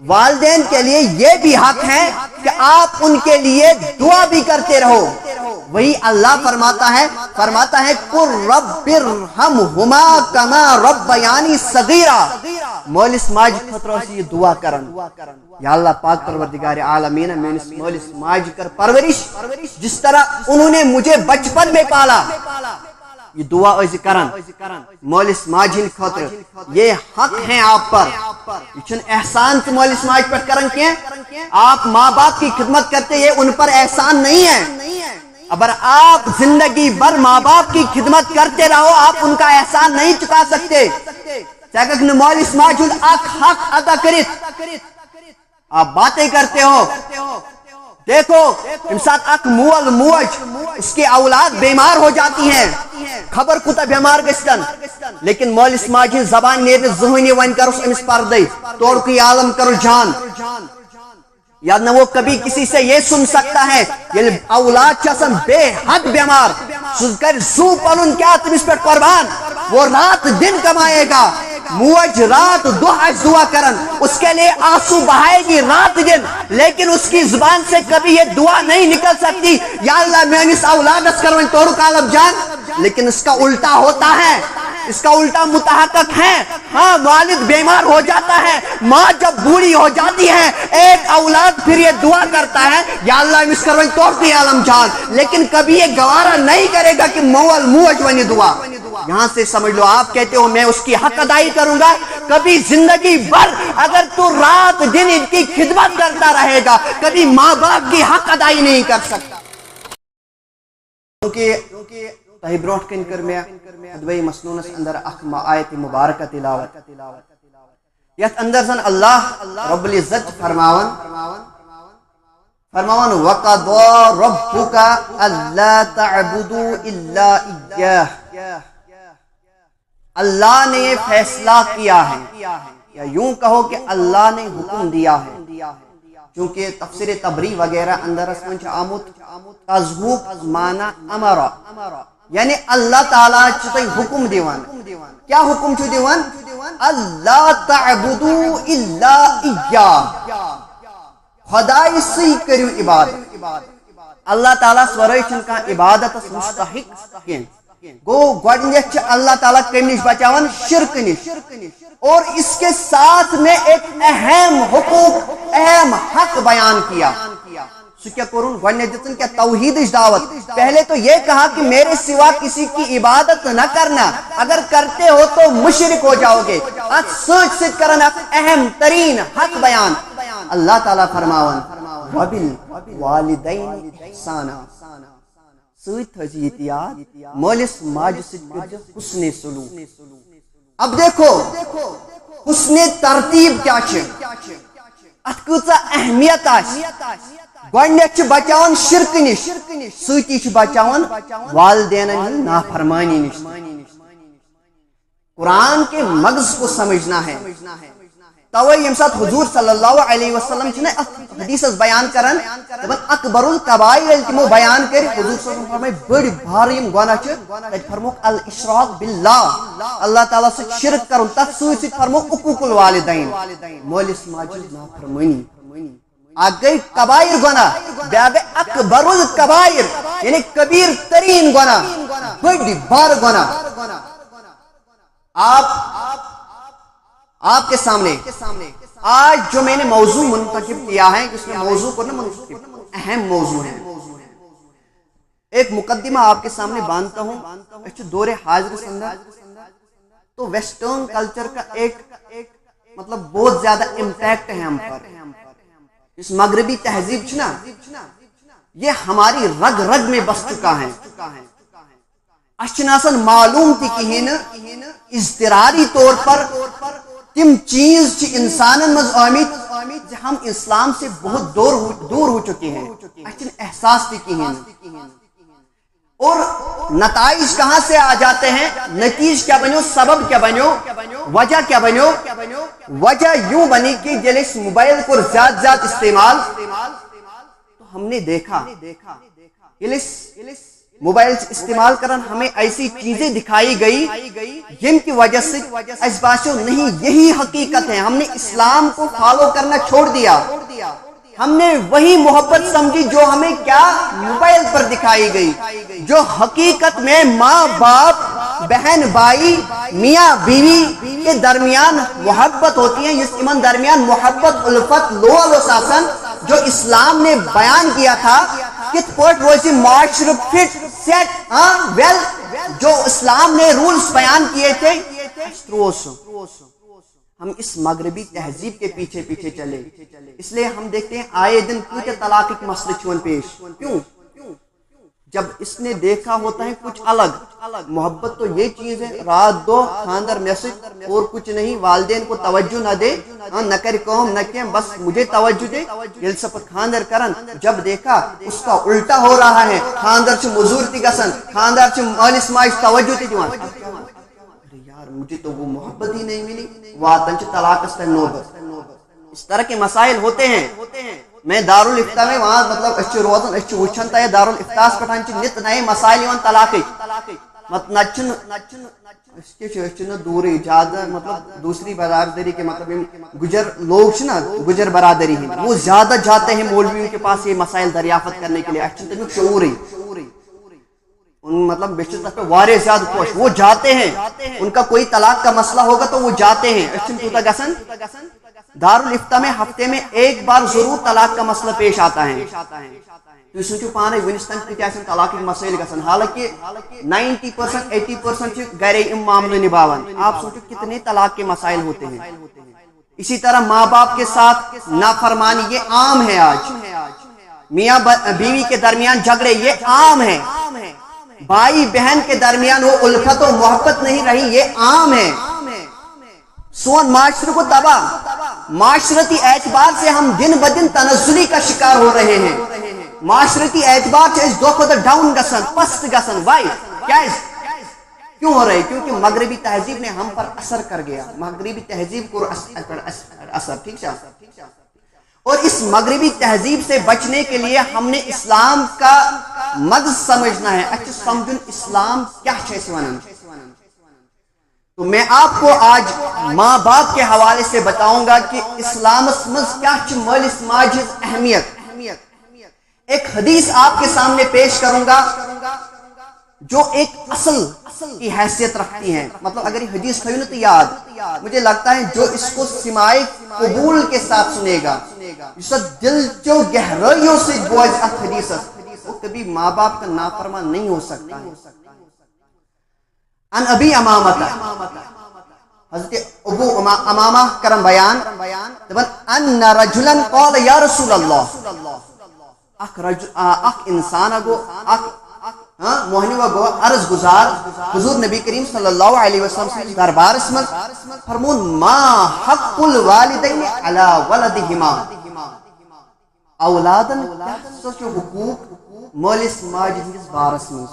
والدین کے لیے یہ بھی حق ہے کہ آپ ان کے لیے دعا بھی کرتے رہو. وہی اللہ فرماتا ہے قُل رَبِّ ارْحَمْهُمَا كَمَا رَبَّيَانِي صَغِيرًا. مٲلِس ماجہِ خٲطرٕ ٲسۍ یہِ دعا کران، یا اللہ پاک پروردگار عالمین میٲنِس مٲلِس ماجہِ کر پرورش جس طرح انہوں نے مجھے بچپن میں پالا. یہ دعا ٲسۍ کران مٲلِس ماجہِ ہٕنٛدِ خٲطرٕ. یہ حق ہیں آپ پر. یہ چھُنہٕ احسان تہِ مٲلِس ماجہِ پٮ۪ٹھ کران کینٛہہ. آپ ماں باپ کی خدمت کرتے یہ ان پر احسان نہیں ہے. اگر آپ زندگی بھر ماں باپ کی خدمت کرتے رہو آپ ان کا احسان نہیں چکا سکتے. مٲلِس ماجہِ ہُنٛد اکھ حق ادا کرت آپ باتیں کرتے ہو. دیکھو تمہِ ساتہٕ اکھ مول موج اس کی اولاد بیمار ہو جاتی ہیں، خبر کوتاہ بیمار گژھتن، لیکن مٲلِس ماجہِ ہٕنٛز زبان نیرِ نہٕ زٕہٕنۍ وۄنۍ کروس أمِس پردے توڑکُے عالم کرو جان. یا نہ وہ کبھی کسی سے یہ سن سکتا ہے ییٚلہِ اولاد چھِ آسان بے حد بیمار سُہ کر زو پنُن کیا تٔمِس پٮ۪ٹھ قربان. وہ رات دن کمائے گا. موج رات دۄہ آسہِ دعا کرن اس کے لیے آنسو بہائے گی رات دن، لیکن اس کی زبان سے کبھی یہ دعا نہیں نکل سکتی یا اللہ میانس اولادس کر وۄنۍ توڑُک عالم جان. لیکن اس کا الٹا ہوتا ہے، اس کا الٹا متحقق ہے. ہاں والد بیمار ہو جاتا ہے، ماں جب بوڑھی ہو جاتی ہے ایک اولاد پھر یہ دعا کرتا ہے یا اللہ مس کر وۄنۍ توڑ دی عالم جان، لیکن کبھی یہ گوارا نہیں کرے گا کہ مول موج ونی دعا. یہاں سے سمجھ لو آپ کہتے ہو میں اس کی حق ادائی کروں گا. کبھی زندگی بھر اگر تو رات دن ان کی خدمت کرتا رہے گا کبھی ماں باپ کی حق ادائی نہیں کر سکتا. کیونکہ تہی برونٹ کن کر میں ادوی مسنونس اندر اخ آیت مبارکہ تلاوت یت اندر زن اللہ رب العزت فرماون وَقَضَى رَبُّكَ أَلَّا تَعْبُدُوا إِلَّا إِيَّاهُ. اللہ نے یہ فیصلہ کیا ہے، یا یوں کہو کہ اللہ نے حکم دیا ہے. چونکہ تفسیر تبری وغیرہ اندر اسمن چھ آمد تذہوب معنی امرا، یعنی اللہ تعالیٰ چھتے حکم دیوان. کیا حکم چھو دیوان؟ اللہ تعبدو الا ایاہ، خدای سی کریو عبادت. اللہ تعالیٰ سورے چھن کا عبادت مستحق کین. گو گوڑنیت چھ اللہ تعالیٰ کم نش بچاون شرک نش، اور اس کے ساتھ میں ایک اہم حقوق اہم حق بیان کیا. سو کیا کرون گوڑنیت جتن کیا توحید دعوت. پہلے تو یہ کہا کہ میرے سوا کسی کی عبادت نہ کرنا، اگر کرتے ہو تو مشرک ہو جاؤ گے. سوچ سے کرنا اہم ترین حق بیان. اللہ تعالیٰ فرماون وَبِالْوَالِدَيْنِ إِحْسَانًا، سۭتۍ تھٲیزِ یہِ یاد مٲلِس ماجہِ سۭتۍ کٔرزِ حُسنِ سلوٗک. اب دیکھو حسن ترتیب کیا چھِ، اتھ کۭژاہ اہمیت آسہِ. گۄڈنیٚتھ چھِ بچاوان شرکہٕ نِش، سۭتی چھِ بچاوان والدینن ہٕنٛز نافرمانی نِش. قرآن کے مغز کو سمجھنا ہے. توے یم سات حضور صلی اللہ علیہ وسلم چھنے حدیث بیان کرن اکبر القبائر تمو بیان کر حضور صلی اللہ علیہ وسلم فرمائے بڑی بھاری یم گناہ چھ تت فرموک الاشراک باللہ، اللہ تعالیٰ سے شرک کرن. تت سۭتۍ فرموک حقوق الوالدین، مٲلِس ماجہِ ہٕنٛز نافرمانی. اکھ گئی کبائر گناہ، بیاکھ گئی اکبر القبائر یعنی کبیر ترین گناہ، بڑی بار گناہ. آپ کے سامنے آج جو میں نے موضوع منتخب کیا ہے، اس میں موضوع کو اہم موضوع ہے. ایک مقدمہ آپ کے سامنے باندھتا ہوں. دور حاضر اندر تو ویسٹرن کلچر کا ایک مطلب بہت زیادہ امپیکٹ ہے ہم پر. اس مغربی تہذیب چھنا یہ ہماری رگ رگ میں بس چکا ہے. اچھناسن معلوم تھی کہین اضطراری طور پر تم چیز چھ انسانن مز آمت ہم اسلام سے بہت دور ہو چکے ہیں. اچھن احساس تھی کہین، اور نتائج کہاں سے آ جاتے ہیں؟ نتیج کیا بنو، سبب کیا بنو، وجہ کیا بنو؟ وجہ یوں بنی کہ جل اس موبائل کو زیادہ استعمال تو ہم نے دیکھا موبائل استعمال کرن ہمیں ایسی چیزیں دکھائی گئی جن کی وجہ سے اس باشو نہیں یہی حقیقت ہے. ہم نے اسلام کو فالو کرنا چھوڑ دیا, ہم نے وہی محبت سمجھی جو ہمیں کیا موبائل پر دکھائی گئی, جو حقیقت میں ماں باپ بہن بھائی میاں بیوی کے درمیان محبت ہوتی ہے, جس کے درمیان محبت الفت لول و ساسن جو اسلام نے بیان کیا تھا کت پوٹ روزی معاشر فٹ سیٹ ویل جو اسلام نے رولز بیان کیے تھے ہم اس مغربی تہذیب کے پیچھے پیچھے چلے. اس لیے ہم دیکھتے ہیں آئے دن کیوں طلاق کے مسئلے چون پیش, کیوں جب اس نے دیکھا ہوتا ہے کچھ الگ. محبت تو یہ چیز ہے رات دو خاندر میسج اور کچھ نہیں, والدین کو توجہ نہ دے, نہ کر قوم نہ کہ بس مجھے توجہ دے دل سپت خاندر کرن. جب دیکھا اس کا الٹا ہو رہا ہے, خاندر چھ مزور تی گسن, خاندر چھ مالس ماج توجہ تی دیوان, یار مجھے تو وہ محبت ہی نہیں ملی, واتن چھ طلاق اس نوبت. اس طرح کے مسائل ہوتے ہیں. میں دارالفتہ میں وہاں مطلب اچھے روزن اچھے وچھن تا دارالفتاس پٹھان چھ نت نئے مسائل یوان طلاق مت نچن اس کے چھ دوری زیادہ مطلب دوسری برادری کے مطلب گجر لوگ چھ نا گجر برادری ہیں وہ زیادہ جاتے ہیں مولویوں کے پاس یہ مسائل دریافت کرنے کے لیے. اچھا تمیک شعور ہی ان مطلب بیشتر تک پہ وارے زیادہ پوش وہ جاتے ہیں, ان کا کوئی طلاق کا مسئلہ ہوگا تو وہ جاتے ہیں. اچھا توتا گسن دارالفتہ میں ہفتے میں ایک بار ضرور طلاق کا مسئلہ پیش آتا ہے. تو سوچو پانے ونستان کی طلاق کے مسائل گسن, حالانکہ 90% 80% گھرے ام معاملے نبھاون. آپ سوچو کتنے طلاق کے مسائل ہوتے ہیں. اسی طرح ماں باپ کے ساتھ نافرمانی یہ عام ہے آج, میاں بیوی کے درمیان جھگڑے یہ عام ہے, بھائی بہن کے درمیان وہ الفت و محبت نہیں رہی یہ عام ہے. سون معاشرے کو تباہ, معاشرتی اعتبار سے ہم دن بدن تنزلی کا شکار ہو رہے ہیں. معاشرتی اعتبار سے اس دو خود ڈاؤن گسن پست گسن. وائی کیوں ہو رہے؟ کیونکہ مغربی تہذیب نے ہم پر اثر کر گیا, مغربی تہذیب کو اثر. ٹھیک ہے, اور اس مغربی تہذیب سے بچنے کے لیے ہم نے اسلام کا مغز سمجھنا ہے. اچھا سمجھن اسلام کیا چیز ونن. تو میں آپ کو آج ماں باپ کے حوالے سے بتاؤں گا کہ اسلام مز کیا مالس ماجہ اہمیت. ایک حدیث آپ کے سامنے پیش کروں گا جو ایک اصل کی حیثیت رکھتی ہے. مطلب اگر یہ حدیث تھوئی نا تو یاد, مجھے لگتا ہے جو اس کو سماعی قبول کے ساتھ سنے گا, جس دل جو گہرائیوں سے بوجھ حدیث وہ کبھی ماں باپ کا نافرمان نہیں ہو سکتا ہے. ان ابی امامہ حضرت ابو امامہ کرم بیان ان رجلا قال یا رسول اللہ, اخ انسان گو موہنی و گو عرض گزار حضور نبی کریم صلی اللہ علیہ وسلم سے دربار اسمت فرمون ما حق الوالدین علی ولدہما, اولادن سوچو حقوق مالس ماجد اس بارس میں.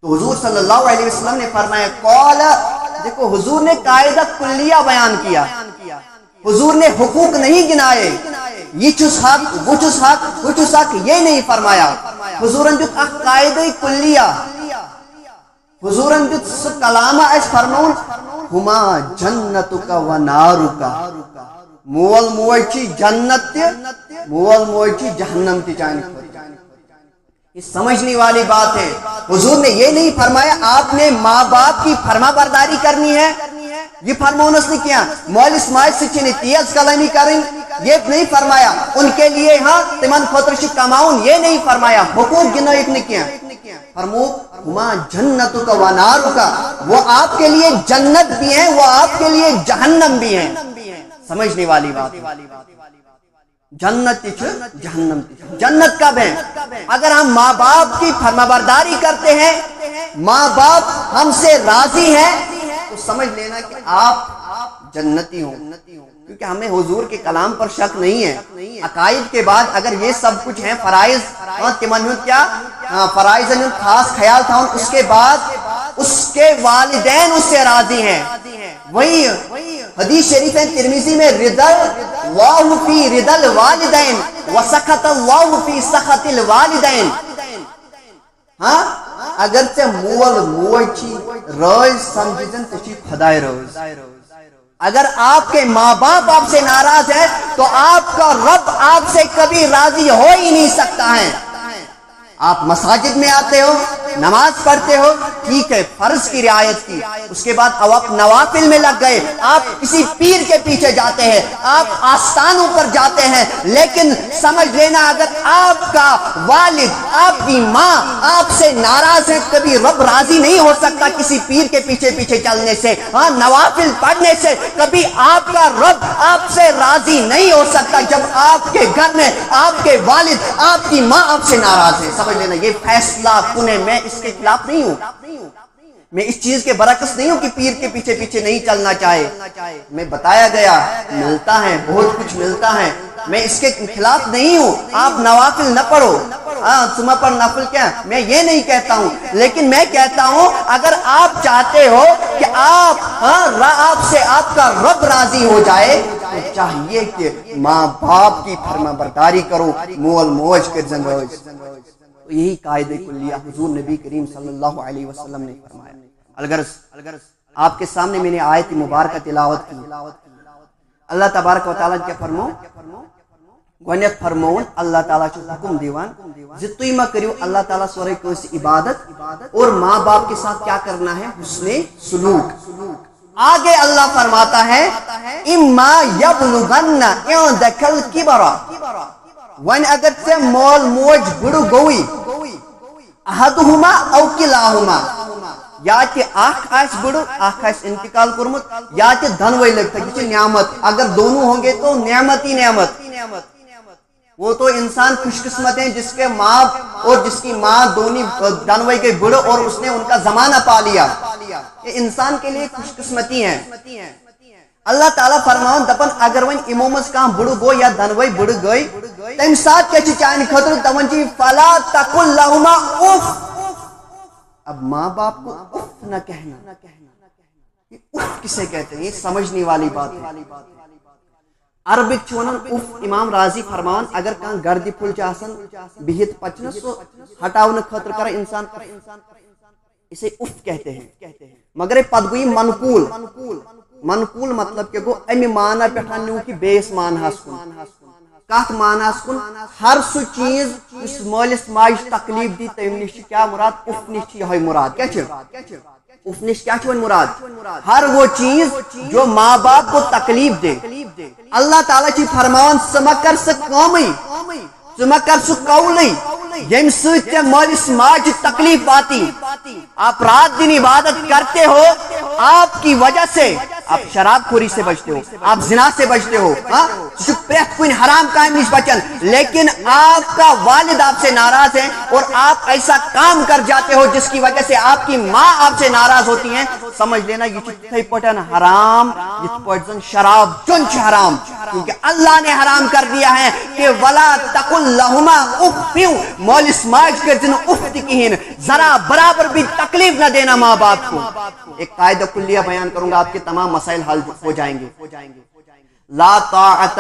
تو حضور صلی اللہ علیہ وسلم نے فرمایا قال, دیکھو حضور نے قاعدہ کلیہ بیان کیا, حضور نے حقوق نہیں گنائے, یہ چس حق وہ چس حق وہ چس حق یہ نہیں فرمایا. حضور نے قاعدہ کلیہ حضور نے کلامہ اس فرمون ہما جنتک و نارک, مول موچی جنت مول موچی جہنم تی چانی. یہ سمجھنے والی بات ہے. حضور نے یہ نہیں فرمایا آپ نے ماں باپ کی فرما برداری کرنی ہے, یہ فرمونس نے کیا مولس ماج سے چنے تیز کلامی کریں, یہ نہیں فرمایا. ان کے لیے ہاں تمن خطرش کماؤن, یہ نہیں فرمایا. حقوق گنائک نے کیا فرمو ہما جنتک و نارک, وہ آپ کے لیے جنت بھی ہیں وہ آپ کے لیے جہنم بھی ہیں. سمجھنے والی بات, جنت جہنم. جنت کب ہے؟ اگر ہم ماں باپ کی فرما برداری کرتے ہیں, ماں باپ ہم سے راضی ہیں, تو سمجھ لینا کہ آپ جنتی ہوں. کیونکہ ہمیں حضور کے کلام پر شک نہیں ہے. عقائد کے بعد اگر یہ سب کچھ ہیں فرائض کیا فرائض خاص خیال تھا, اس کے بعد اس کے والدین اس سے راضی ہیں. وہی حدیث شریف ہے ترمذی میں رضا اللہ فی رضا الوالدین وسخط اللہ فی سخط الوالدین. ہاں اگرچہ مول موج راز سمجھن تو خدائے راز. اگر آپ کے ماں باپ آپ سے ناراض ہے تو آپ کا رب آپ سے کبھی راضی ہو ہی نہیں سکتا ہے. آپ مساجد میں آتے ہو، نماز پڑھتے ہو، ٹھیک ہے، فرض کی رعایت کی، اس کے بعد اب آپ نوافل میں لگ گئے، آپ کسی پیر کے پیچھے جاتے ہیں، آپ آستانوں پر جاتے ہیں، لیکن سمجھ لینا اگر آپ کا والد، آپ کی ماں آپ سے ناراض ہے، کبھی رب راضی نہیں ہو سکتا کسی پیر کے پیچھے پیچھے چلنے سے، ہاں نوافل پڑھنے سے کبھی آپ کا رب آپ سے راضی نہیں ہو سکتا جب آپ کے گھر میں آپ کے والد، آپ کی ماں آپ سے ناراض ہے. سمجھ لینا یہ فیصلہ کنے میں اس کے خلاف نہیں ہوں، میں اس چیز کے برعکس نہیں ہوں کہ پیر کے پیچھے پیچھے نہیں چلنا چاہے. میں بتایا گیا ملتا ہے، بہت کچھ ملتا ہے، میں اس کے خلاف نہیں ہوں. آپ نوافل نہ پڑھو، ہاں صبح پر نفل کیا، میں یہ نہیں کہتا ہوں، لیکن میں کہتا ہوں اگر آپ چاہتے ہو کہ آپ سے آپ کا رب راضی ہو جائے تو چاہیے کہ ماں باپ کی فرما برداری کرو، مول موج کر زندگی. تو یہی قاعدہ کلیہ حضور نبی کریم صلی اللہ علیہ وسلم نے فرمایا. اگر آپ کے سامنے میں نے آیت مبارکہ تلاوت کی، اللہ تبارک و تعالیٰ کیا فرمو گونیت فرمون اللہ تعالیٰ چھو حکم دیوان زتوی ما کریو اللہ تعالیٰ سورے کو اس عبادت اور ماں باپ کے ساتھ کیا کرنا ہے، حسن سلوک. آگے اللہ فرماتا ہے اما یبلغن عندک الکبر، ون اگر سے مول موج بڑو گوئی، احدہما او کلاہما، یا کہ آنکھ آس بڑو آنکھ آس انتقال کرمت، یا کہ دھنوئی لگتا ہے نعمت، اگر دونوں ہوں گے تو نعمت ہی نعمت. وہ تو انسان خوش قسمت ہیں جس کے ماں اور جس کی ماں دونوں دھنوئی کے بڑو اور اس نے ان کا زمانہ پا لیا، یہ انسان کے لیے خوش قسمتی ہیں. اللہ تعالیٰ فرماؤن دپن اگر ون امومس کان بڑو گو یا دنوئی بڑو گئی تم ساتھ کیا چاہنے خطر دپن چی فلا تقل لہما اف. اب ماں باپ کو اف نہ کہنا، یہ اف کسے کہتے ہیں، یہ سمجھنے والی بات ہے. عربک چھونن اف امام راضی فرمان اگر کان گردی پھل چاسن بہت پچنس سو ہٹاؤن خطر کر انسان اسے اف کہتے ہیں. مگر پدگوئی منقول مطلب کہ گو امی مانا پٹھان نیو کی بیس مانہاس کن، کات مانہاس کن ہر سو چیز اس مالس ماج تکلیف دی تم نش کیا مراد، اف نش یہ مراد کیا چھ، اف نش کیا چھ مراد، ہر وہ چیز جو ماں باپ کو تکلیف دے. اللہ تعالیٰ چی فرمان سمکر سے قومی سمکر سے قولی یم سوچ مالس ماج تکلیف آتی. آپ رات دن عبادت کرتے ہو، آپ کی وجہ سے آپ شراب خوری سے بچتے ہو، آپ زنا سے بچتے ہو، پریت کوئی حرام کام نہیں بچن، لیکن آپ کا والد آپ سے ناراض ہے اور آپ ایسا کام کر جاتے ہو جس کی وجہ سے آپ کی ماں آپ سے ناراض ہوتی ہیں. سمجھ لینا یہ چتھائی پٹن حرام، یہ پٹن شراب چنچ حرام، کیونکہ اللہ نے حرام کر دیا ہے کہ ولا تقل لہما اف، مولس ماج کے دن اف تکہین، ذرا برابر بھی تکلیف نہ دینا ماں باپ کو. ایک قاعدہ کلیہ بیان کروں گا، آپ کے تمام مسائل حل ہو جائیں گے. لا طاعت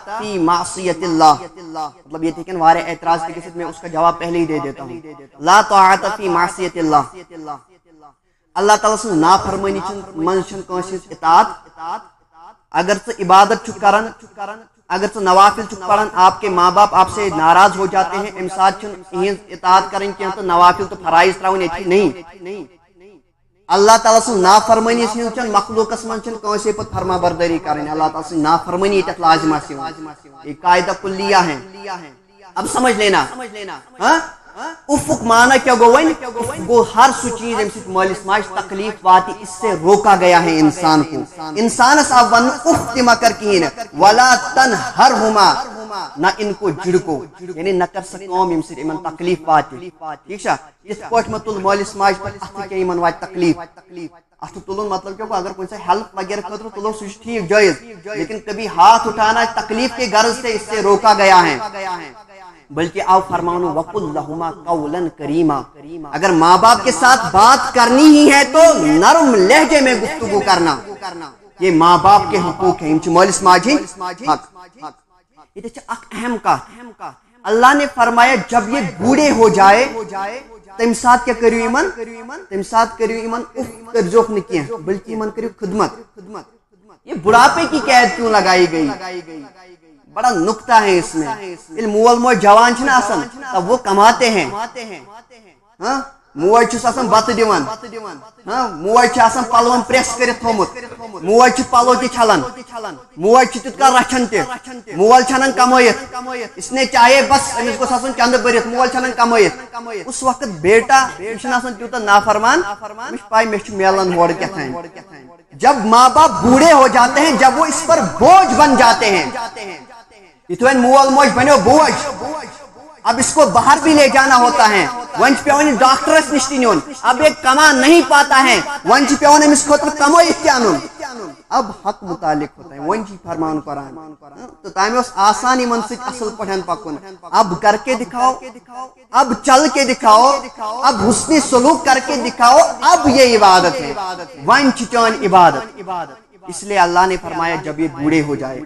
فی معصیت اللہ، مطلب یہ تھے وارے اعتراض کی قسط میں اس کا جواب پہلے ہی دے دیتا ہوں. لا طاعت فی معصیت اللہ، اللہ تعالیٰ سے نافرمانی منشن کنسیز اطاعت، اگر تو عبادت چھ کرن، اگر تو نوافل چھ پڑھن، آپ کے ماں باپ آپ سے ناراض ہو جاتے ہیں، امساد چھن اطاعت کریں کہ تو نوافل تو فرائض تراؤن ایچی نہیں. اللہ تعالیٰ سے نافرمانی چھن مخلوق اسمن چھن کنسے پت فرما برداری کریں، اللہ تعالیٰ سے نافرمانی ایت لازم آسی ہوں. یہ قاعدہ کلیہ ہے. اب سمجھ لینا افق معنی کیا گو ون گو ہر سو چیز ام سے مالس ماج تکلیف واتی، اس سے روکا گیا ہے انسان کو. انسان اس اب ون اف تما کر کین ولا تنہرہما، نہ ان کو جڑکو، یعنی نہ کر سکوم ام سے امن تکلیف واتی. ٹھیک ہے، اس پوٹ متل مالس ماج پر اتھ کے امن واتی تکلیف. اتھ تلن مطلب کیا اگر کوئی سے ہیلپ وغیرہ خطر تلو سو ٹھیک جائز، لیکن کبھی ہاتھ اٹھانا تکلیف کے غرض سے اس سے روکا گیا ہے. بلکہ آؤ فرمانو وَقُلْ لَهُمَا قَوْلًا كَرِيمًا، اگر ماں باپ کے ساتھ بات کرنی ہی ہے تو نرم لہجے میں گفتگو کرنا. یہ ماں باپ کے حقوق ہیں، مولس ماجی حق. یہ اہم کا اللہ نے فرمایا جب یہ بوڑھے ہو جائے تم سات کیا کریو ایمن تم سات کریو ایمن اف کرجوک نہ کیا بلکہ ایمن کریو خدمت. یہ بڑھاپے کی قید کیوں لگائی گئی؟ بڑا نکتہ ہے اس میں. مول موج جوان چھنا آسان تب وہ کماتے ہیں. ہاں موج چھس آسان بت دیوان. ہاں موج چھ آسان پلون پریس کرت تھومت. موج چھ پلو تہ چھلان. موج چھ تیت کال رچھان تہ. مول چھنن کمائت. اس نے چاہے بس امس گوس آسان چند برت. مول چھنن کمائت. اس وقت بیٹا چھن آسان تیوتا نافرمان. مش پائی مش میلن ہور کیتھائیں. جب ماں باپ بوڑھے ہو جاتے ہیں جب وہ اس پر بوجھ بن جاتے ہیں. یہ مول موج بنو بوجھ. اب اس کو باہر بھی لے جانا ہوتا ہے. ون پیون ڈاکٹرس نش نیون. اب یہ کما نہیں پاتا ہے. ون پیون امس خاطر کمائت تہ ان. اب حق متعلق ہوتا ہے. ون فرمان قرآن تو تمہیں اس آسان من ست اصل پٹھن پکن. اب کر کے دکھاؤ. اب چل کے دکھاؤ. اب حسن سلوک کر کے دکھاؤ. اب یہ عبادت ہے. ون چون عبادت. اس لیے اللہ نے فرمایا جب یہ بوڑھے ہو جائے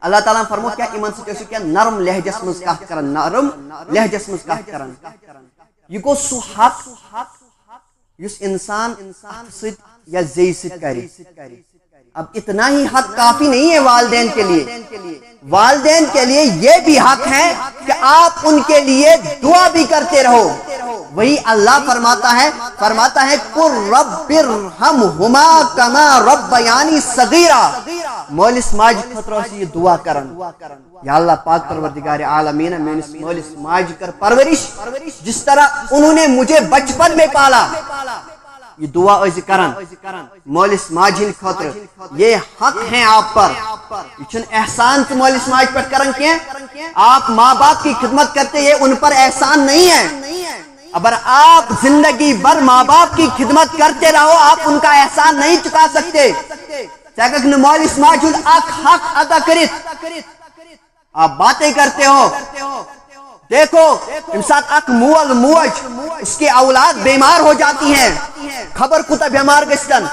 اللہ تعالیٰ فرمو کیا ایمان سے کیا نرم لہجس مز کت کرن. نرم لہجس مز کت کرن. یہ گو سو حق یس انسان ست یا زی ست کرے. اب اتنا ہی حق کافی نہیں ہے والدین کے لیے. والدین کے لیے یہ بھی حق ہے کہ آپ ان کے لیے دعا بھی کرتے رہو. وہی اللہ فرماتا ہے قُل رَبِّ ارْحَمْهُمَا كَمَا رَبَّيَانِي صَغِيرًا. مولس ماج خطرہ سے یہ دعا کرن یا اللہ پاک پروردگار عالمین میں مولس ماج کر پرورش جس طرح انہوں نے مجھے بچپن میں پالا. یہ دعا ایسی کرن مولس ماج ہند خاطر. یہ حق ہیں آپ پر. یہ احسان تو مولس ماج پر کرن کیا. آپ ماں باپ کی خدمت کرتے یہ ان پر احسان نہیں ہے. اگر آپ زندگی بھر ماں باپ کی خدمت کرتے رہو آپ ان کا احسان نہیں چکا سکتے. مولس ماج حق ادا کرت آپ باتیں کرتے ہو. دیکھو امسات اک مول موج اس کی اولاد بیمار ہو جاتی ہیں. خبر کوتا بیمار گستن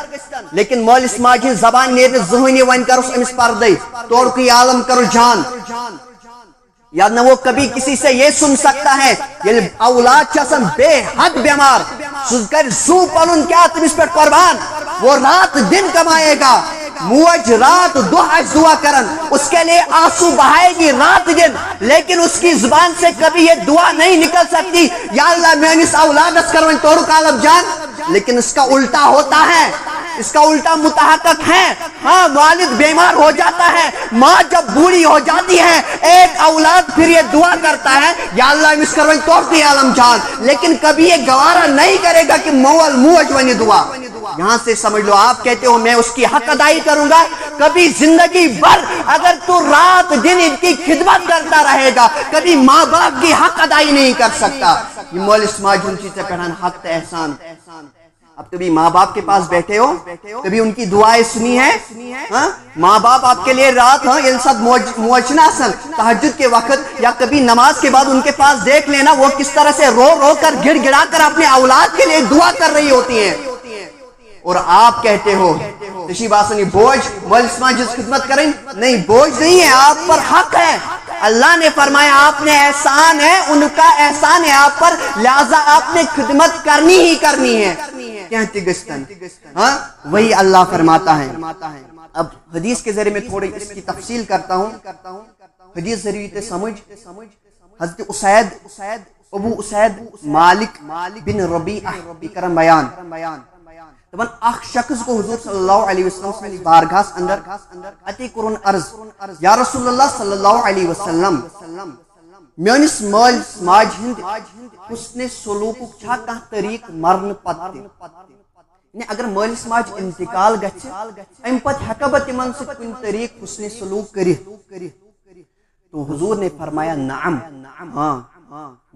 لیکن مولس ماجہ زبان نیرن زہنی ون کرس امس پردے توڑ کی عالم کرو جان. یا نہ وہ کبھی کسی سے یہ سن سکتا ہے یہ اولاد چسن بے حد بیمار سو پلن کیا تمس پر قربان. وہ رات دن کمائے گا. موج رات دعا کرن اس کے لیے آنسو بہائے گی رات دن لیکن اس کی زبان سے کبھی یہ دعا نہیں نکل سکتی یا اللہ میں اس اولادس کرو توڑ کالب جان. لیکن اس کا الٹا ہوتا ہے. اس کا الٹا متحقق ہے. ہاں والد بیمار ہو جاتا ہے. ماں جب بوڑھی ہو جاتی ہے ایک اولاد پھر یہ دعا کرتا ہے یا اللہ اس کروائیں توڑتی عالم جان. لیکن کبھی یہ گوارا نہیں کرے گا کہ مول موج ونی دعا. یہاں سے سمجھ لو آپ کہتے ہو میں اس کی حق ادائی کروں گا. کبھی زندگی بھر اگر تو رات دن ان کی خدمت کرتا رہے گا کبھی ماں باپ کی حق ادائی نہیں کر سکتا. یہ مولس ماج ان چیز سے پڑھان حق احسان. اب کبھی ماں باپ کے پاس بیٹھے ہو کبھی ان کی دعائیں سنی ہے. ماں باپ آپ کے لیے رات موچنا سن تہجد کے وقت یا کبھی نماز کے بعد ان کے پاس دیکھ لینا وہ کس طرح سے رو رو کر گڑ گڑا کر اپنے اولاد کے لیے دعا کر رہی ہوتی ہیں. اور آپ کہتے ہو تشی باسنی بوجھ مولس ماج خدمت کریں. نہیں بوجھ نہیں ہے آپ پر حق ہے. اللہ نے فرمایا آپ نے احسان ہے ان کا احسان ہے آپ پر لہذا آپ نے خدمت کرنی ہی کرنی ہے. ہاں وہی اللہ فرماتا ہے. اب حدیث کے ذریعے میں تھوڑی اس کی تفصیل کرتا ہوں. حدیث ذریعے سمجھ حضرت ابو اسید مالک بن ربیعہ کرم بیان دپان اخ شخص کو حضور صلی اللہ علیہ وسلم سے بارگاہ اندر اتی کرن عرض یا رسول اللہ صلی اللہ علیہ وسلم میانس مال ماج ہند حسن سلوک چھا کانٛہہ طریق مرن پتہ اگر مالس ماج انتقال گژھِ امہ پتہٕ ہیٚکا بہٕ تِمن سۭتۍ کُنہِ طریق حسن سلوک کٔرِتھ. تو حضور نے فرمایا نعم ہاں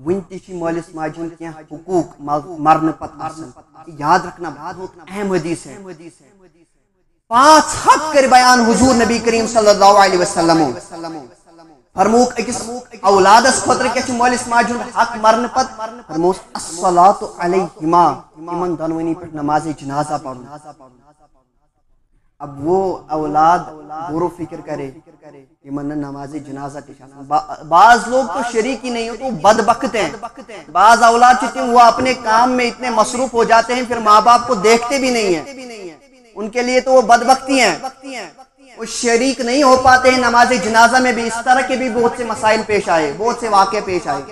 ون تھی مالس ماج ہند کینٛہہ حقوق مرن پتہ آسن. یاد رکھنا بہت اہم حدیث ہے. 5 حق کر بیان حضور نبی کریم صلی اللہ علیہ وسلم فرموک اکس اولادس خطر کیا مالس ماج ہند حق مرن پت فرموس الصلاۃ علیہما یمن دونونی پہ نماز جنازہ پڑھن. اب وہ اولاد غور و فکر کرے یہ من نماز جنازہ بعض لوگ تو شریک ہی نہیں ہو تو بدبخت ہیں. بعض اولاد چاہتے ہیں وہ اپنے کام میں اتنے مصروف ہو جاتے ہیں پھر ماں باپ کو دیکھتے بھی نہیں ہیں. ان کے لیے تو وہ بدبختی ہیں, وہ شریک نہیں ہو پاتے ہیں نماز جنازہ میں بھی. اس طرح کے بھی بہت سے مسائل پیش آئے, بہت سے واقعے پیش آئے.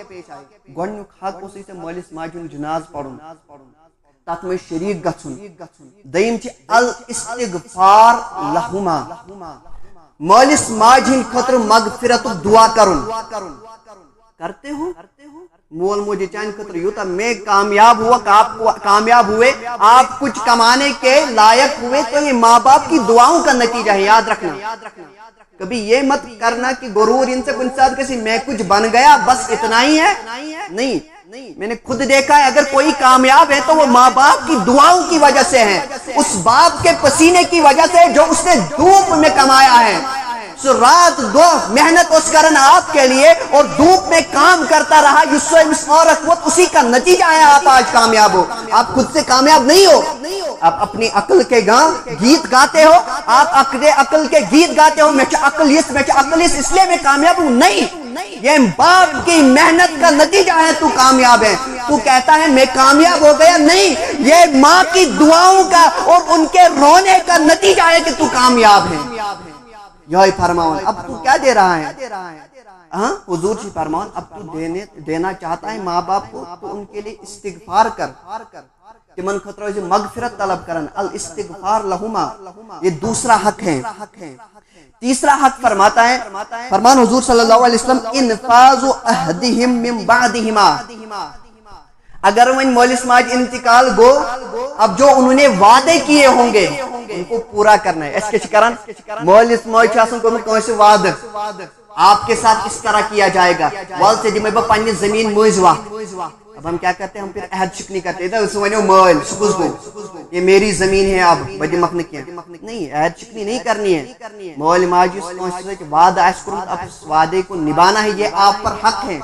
گۄڈنیُک حق اوس اسے مٲلِس ماجہِ ہُنٛد جناز پڑھُن, تتھ منٛز شریک گژھُن. دوٚیِم چھِ الاستغفار لہما, مٲلِس ماجہِ ہٕنٛدِ خٲطرٕ مغفرتُک دعا کرُن. کرتے ہو مول موج چانہ خطر یوتا میں کامیاب ہوا, آپ کامیاب ہوئے, آپ کچھ کمانے کے لائق ہوئے تو یہ ماں باپ کی دعاؤں کا نتیجہ ہے. یاد رکھنا, کبھی یہ مت کرنا کہ غرور ان سے کنسات کسی میں کچھ بن گیا بس اتنا ہی ہے. نہیں, میں نے خود دیکھا ہے اگر کوئی کامیاب ہے تو وہ ماں باپ کی دعاؤں کی وجہ سے ہے, اس باپ کے پسینے کی وجہ سے جو اس نے دھوپ میں کمایا ہے. رات دو محنت اس کرن آپ کے لیے اور دھوپ میں کام کرتا رہا, اسی کا نتیجہ ہے آپ آج کامیاب ہو. آپ خود سے کامیاب نہیں ہو, آپ اپنی عقل کے گیت گاتے ہو, آپ عقل کے گیت گاتے ہو, میں عقلیس اس لیے میں کامیاب ہوں. نہیں, یہ باپ کی محنت کا نتیجہ ہے تو کامیاب ہے. تو کہتا ہے میں کامیاب ہو گیا, نہیں, یہ ماں کی دعاؤں کا اور ان کے رونے کا نتیجہ ہے کہ تو کامیاب ہے. یہی فرماؤں اب تو کیا دے رہا ہے؟ ہاں حضور جی فرماؤں اب تو دینا چاہتا ہے ماں باپ کو تو ان کے لیے استغفار کر کہ من خطرہ سے مغفرت طلب کرن. الاستغفار لہما یہ دوسرا حق ہے. تیسرا حق فرماتا ہے فرمان حضور صلی اللہ علیہ وسلم انفاذ عہدہم من بعدہما. اگر وہ مولس ماج انتقال گو اب جو انہوں نے وعدے کیے ہوں گے ان کو پورا کرنا ہے. اس کے چکران مولس ماج آسن کو کون سے وعدہ آپ کے ساتھ اس طرح کیا جائے گا, وال سے دی میں پنی زمین موزوا. اب ہم کیا کرتے ہیں, ہم پھر عہد شکنی کرتے ہیں اس ونیو مال سکوز کو یہ میری زمین ہے اب بدی مخن کیا. نہیں, عہد شکنی نہیں کرنی ہے. مول ماج اس کون سے وعدہ اس کروں اب اس وعدے کو نبھانا ہے, یہ آپ پر حق ہے.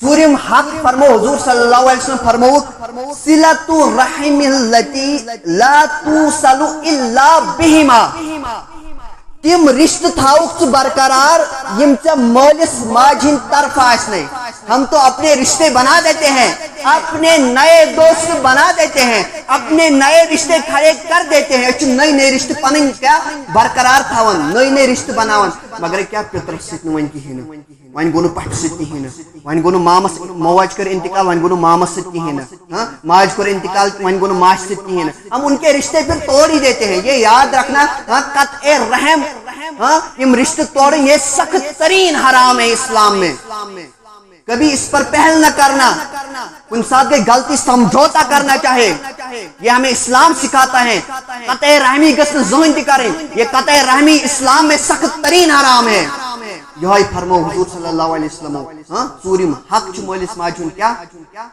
سورم حق فرمو حضور صلی اللہ علیہ وسلم فرمو صلۃ الرحم التی لا توصل الا بہما. تم رشتہ تھاؤک برقرار یم ژے مالس ماج ہند طرف آسنے. ہم تو اپنے رشتے بنا دیتے ہیں, اپنے نئے دوست بنا دیتے ہیں, اپنے نئے رشتے کھڑے کر دیتے ہیں. نئے نئے رشتے پن کیا برقرار تھاون, نئے نئے رشتے بناون, مگر کیا پتر ست ون کہین, ون گو پٹ ست کہین, ون گو مامس موج کر انتقال ون گو مامس ست کہین, ماج کر انتقال ون گو ماج ست کہین. ہم ان کے رشتے پھر توڑ ہی دیتے ہیں. یہ یاد رکھنا قطع رحم یم رشتے توڑیں یہ سخت ترین حرام ہے اسلام میں. کبھی اس پر پہل نہ کرنا, ان ساتھ کے غلطی سمجھوتا کرنا چاہے, یہ ہمیں اسلام سکھاتا ہے. قطع رحمی گسن زہن تہ کریں, یہ قطع رحمی اسلام میں سخت ترین حرام ہے. یہی فرمو حضور صلی اللہ علیہ وسلم ژوٗرِم حق چھ مٲلِس ماجہِ ہُنٛد کیا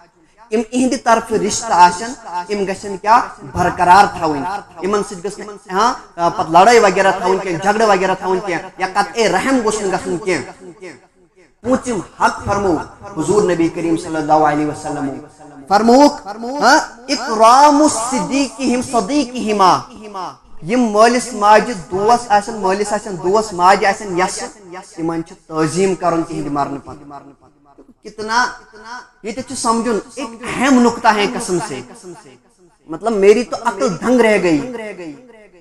یم اہند طرف رشتہ آسن یم گژھن کیا برقرار تھاؤن, یمن سۭتۍ گژھِ نہٕ پتہٕ لڑٲے وغیرہ تھاؤن کینٛہہ, جھگڑٕ وغیرہ تھاؤن کینٛہہ, یا قطع رحم گوٚژھ نہٕ گژھُن کینٛہہ. پوٗژِم حق فرمو حضور نبی کریم صلی اللہ علیہ وسلم فرموک اکرام صدیقہم صدیقہما. یم مالس ماجہ دوس آسن, مالس آسن دوس, ماج آسن یس, یمن چھ تعظیم کرن تہندِ مرنہٕ پتہٕ. کتنا یہ تو سمجھن ایک اہم نقطہ ہے قسم سے, مطلب میری تو عقل دھنگ رہ گئی.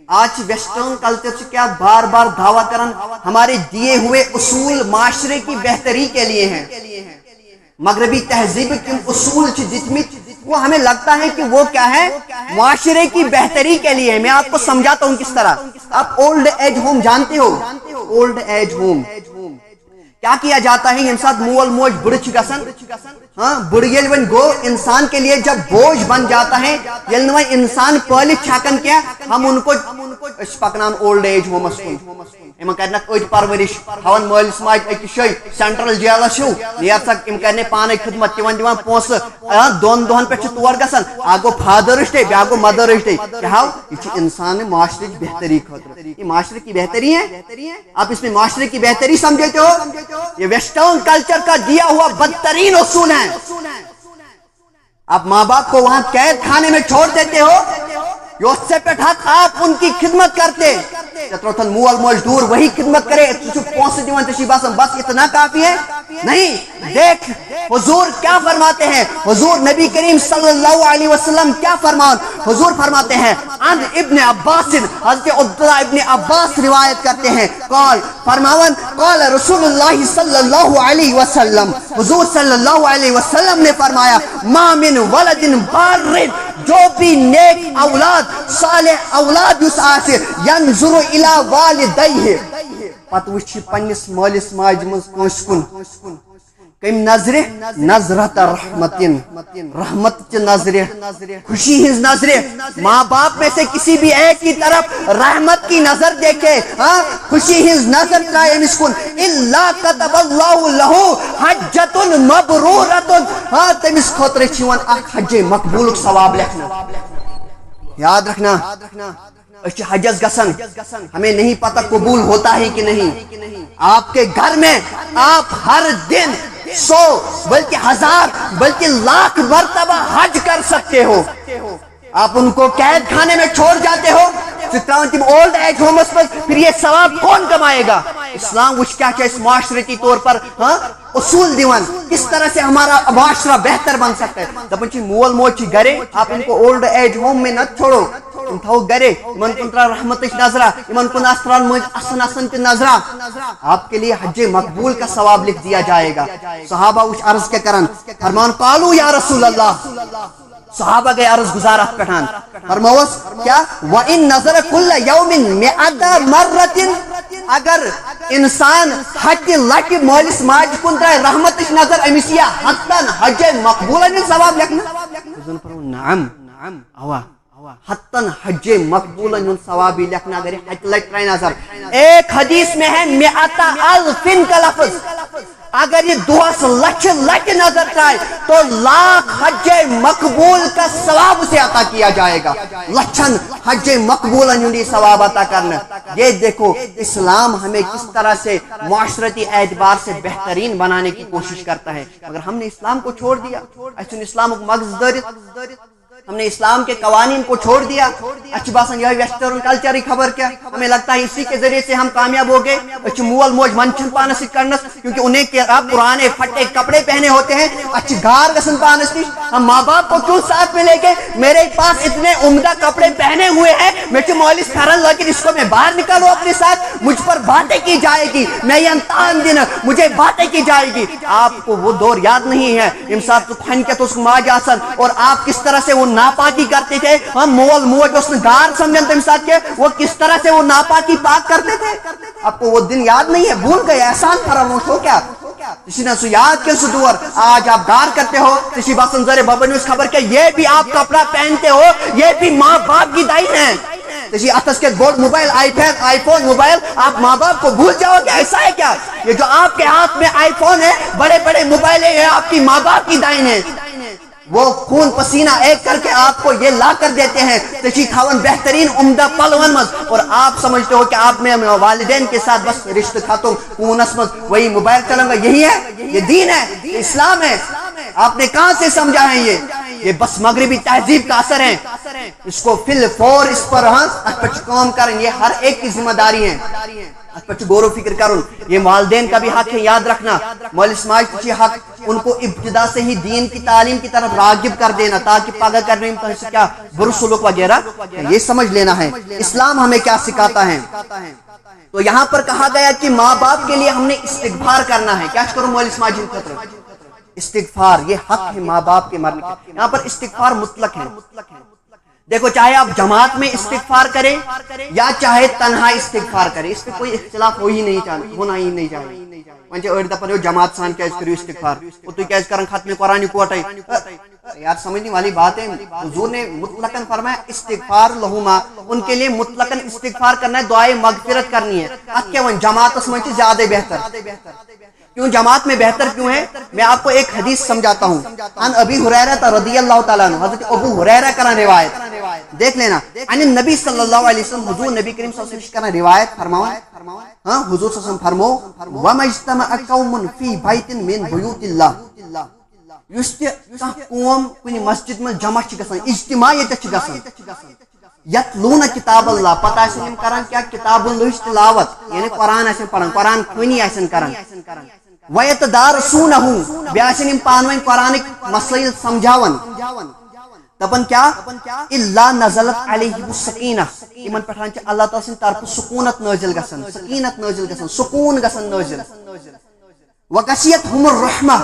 آج ویسٹرن کلچر سے کیا بار بار دعویٰ کرن ہمارے دیے ہوئے اصول معاشرے کی بہتری کے لیے ہیں. مغربی تہذیب کے اصول جتمت وہ ہمیں لگتا ہے کہ وہ کیا ہے معاشرے کی بہتری کے لیے. میں آپ کو سمجھاتا ہوں کس طرح. آپ اولڈ ایج ہوم جانتے ہو, اولڈ ایج ہوم کیا کیا جاتا ہے یم ساتھ مول موج بڑھ گسن, ہاں بڑھ یل ون گو انسان کے لیے جب بوجھ بن جاتا ہے, یل ون انسان پالت چھکن کیا, ہم ان کو پکنان اولڈ ایج ہومس کن, ام کرنک أڑ پرورش ہاون مالس ماج أکس جایہِ سینٹرل جیلس ہیو نیر سک ام کرنے پانے خدمت تمن دِوان پونسہٕ 2 دۄہن پہ تور گژھان. اکھ گوٚو فادرس ڈے بیاکھ گوٚو مدرس ڈے. کیا یہ انسان معاشرے کی بہتری خاطر, یہ معاشرے کی بہتری ہے. آپ اس میں معاشرے کی بہتری سمجھتے ہو, یہ ویسٹرن کلچر کا دیا ہوا بدترین اصول ہے. آپ ماں باپ کو وہاں قید خانے میں چھوڑ دیتے ہو, یہ سے پہ حق آپ ان کی خدمت کرتے تروتن مول موج دور وہی خدمت کرے پونسے دیوان تشی باسم بس اتنا کافی ہے نہیں. دیکھ حضور کیا فرماتے ہیں, حضور نبی کریم صلی اللہ علیہ وسلم کیا فرمان, حضور فرماتے ہیں عن ابن عباس, حضرت عبداللہ ابن عباس روایت کرتے ہیں قال فرماون قال رسول اللہ صلی اللہ علیہ وسلم, حضور صلی اللہ علیہ وسلم نے فرمایا ما من ولد بار, جو بھی نیک اولاد صالح اولاد اس آسے ینظر الی والدیہ پتہ وچھ پنس مالس ماج مز کنس کن کم نظر نظرت رحمتن, رحمت کی نظر, خوشی ہز نظر, ماں باپ میں سے کسی بھی ایک کی طرف رحمت کی نظر دیکھے, ہاں خوشی ہز نظر کا امس کن الا كتب اللہ لہ حجۃ مبرورۃ, ہاں تمس خاطر چھ اخ حج مقبول ثواب لکھنا. یاد رکھنا حجز گسن ہمیں نہیں پتہ قبول ہوتا ہے کہ نہیں. آپ کے گھر میں آپ ہر دن 100 بلکہ 1000 بلکہ لاکھ مرتبہ حج کر سکتے ہو. آپ ان کو قید خانے میں چھوڑ جاتے ہو, اولڈ ایج ہومس پر, پھر یہ ثواب کون کمائے گا؟ اسلام وچ کیا اس معاشرتی طور پر ہاں اصول دیوان کس طرح سے ہمارا معاشرہ بہتر بن سکتا ہے. دپن مول موج گرے, آپ ان کو اولڈ ایج ہوم میں نہ چھوڑو, تم تھو گرے, من کن ترا رحمت نظرہ, من کن اسران مجھ اسن اسن کی نظرہ, آپ کے لیے حج مقبول کا ثواب لکھ دیا جائے گا. صحابہ اس عرض کے کرن فرمان قالو یا رسول اللہ, صحابہ گئے عرض گزارت پٹھان فرموس کیا وَإِن نَظَرَ كُلَّ يَوْمٍ مِعَدَ مَرَّةٍ, اگر انسان حج لٹ مالس ماج کن ترائے رحمت نظر امس یا حتن حج مقبول ثواب لکھنا. نعم اوا حتن حج مقبول ثواب لکھنا اگر حج لٹ ترائے نظر. ایک حدیث میں ہے مئات الف کا لفظ, اگر یہ 2 لچھ لٹ نظر آئے تو لاکھ حج مقبول کا ثواب اسے عطا کیا جائے گا. لچھن حج مقبول ثواب عطا کرنا. یہ دیکھو اسلام ہمیں کس طرح سے معاشرتی اعتبار سے بہترین بنانے کی کوشش کرتا ہے. اگر ہم نے اسلام کو چھوڑ دیا, اسلام کو مغز دارت, ہم نے اسلام کے قوانین کو چھوڑ دیا, اچھی باسن یہ ویسٹرن کلچر خبر کیا, ہمیں لگتا ہے اسی کے ذریعے سے ہم کامیاب ہو گئے. اچھی مول موج منچن پانس کرنس, کیونکہ انہیں پرانے پھٹے کپڑے پہنے ہوتے ہیں, اچھی گار گسن پانس کی. ہم ماں باپ کو کیوں ساتھ میں لے کے, میرے پاس اتنے عمدہ کپڑے پہنے ہوئے ہیں, میں مولس پھرن لیکن اس کو میں باہر نکالوں اپنے ساتھ, مجھ پر باتیں کی جائے گی, میں یہ امتحان دینا مجھے باتیں کی جائے گی. آپ کو وہ دور یاد نہیں ہے امسات کھن کے تو اس ماج آسن, اور آپ کس طرح سے وہ ناپاکی کرتے تھے. ہم مول موج اس نے گار سمجھن تم ساتھ کے, وہ کس طرح سے وہ ناپاکی پاک کرتے تھے. آپ کو وہ دن یاد نہیں ہے, بھول گئے, احسان فراموش ہو کیا, کسی نے سو یاد کے سدور. آج آپ گار کرتے ہو, کسی باسن ذرے بابا نے اس خبر کہ یہ بھی آپ کپڑا پہنتے ہو, یہ بھی ماں باپ کی دائن ہے. کسی اتس کے گولڈ موبائل, آئی فون موبائل, آپ ماں باپ کو بھول جاؤ گے, ایسا ہے کیا؟ یہ جو آپ کے ہاتھ میں آئی فون ہے, بڑے بڑے موبائل ہے, آپ کی ماں باپ کی دائن ہے. وہ خون پسینہ ایک کر کے آپ کو یہ لا کر دیتے ہیں تشی کھاون بہترین عمدہ پلون مز, اور آپ سمجھتے ہو کہ آپ میں والدین کے ساتھ بس رشتہ ختم خونس مز, وہی موبائل چلوں گا, یہی ہے, یہ دین ہے, یہ اسلام ہے. آپ نے کہاں سے سمجھا ہے یہ بس مغربی تہذیب کا اثر ہے. اس کو فل فور اس پر کام کریں, یہ ہر ایک کی ذمہ داری ہے. غور و فکر کرن, یہ والدین کا بھی حق ہے, یاد رکھنا. مالس ماج کی حق, ان کو ابتدا سے ہی دین کی تعلیم کی طرف راغب کر دینا, تاکہ پگہ کرنے میں کیا برا سلوک وغیرہ یہ سمجھ لینا ہے اسلام ہمیں کیا سکھاتا ہے. تو یہاں پر کہا گیا کہ ماں باپ کے لیے ہم نے استغفار کرنا ہے. کیا کروں مالس ماج خطر استغفار, یہ حق ہے ماں باپ کے مرنے کا. یہاں پر استغفار مطلق ہے. دیکھو چاہے آپ جماعت میں استغفار کریں یا چاہے تنہا استغفار کریں, اس پہ کوئی اختلاف ہونا ہی نہیں چاہیے. منجے اڑ دپن جماعت سان کیا کرو استغفار, اور تو کیا کرن ختم قرآن کوٹے, یار سمجھنے والی بات ہے. حضور نے مطلقاً فرمایا استغفار لہما, ان کے لیے مطلقاً استغفار کرنا ہے, دعائے مغفرت کرنی ہے. ات کیا ون جماعت اس میں زیادہ بہتر. کیوں جماعت میں بہتر کیوں ہے؟ میں آپ کو ایک حدیث سمجھاتا ہوں. ان ابی ہریرہ رضی اللہ تعالیٰ عنہ, حضرت ابو ہریرہ کا روایت دیکھ لینا. ان نبی صلی اللہ علیہ وسلم, حضور نبی کریم صلی اللہ علیہ وسلم کا روایت فرماؤ. ہاں حضور صلی اللہ علیہ وسلم فرمو وما اجتمع قوم فی بیت من بیوت اللہ, یس قوم کنی مسجد میں جمع چھ گژھان, اجتماع یت چھ گژھان, یتلون کتاب اللہ پتہ آسن یم کران کیا کتاب اللہ تلاوت یعنی قرآن آسن پڑھان قرآن خوانی آسن کران ویتدارسونہ بیٚیہِ آسن یم پانہٕ ؤنۍ قرآنٕکۍ مسائل سمجھاوان دپان کیا الا نزلت علیہم السکینہ یمن پٹھان چھ اللہ تعالی سٕنٛدِ طرفہٕ سکونت نازل گژھان سکینت نازل گژھان سکون گژھان نازل وغشیتہم الرحمہ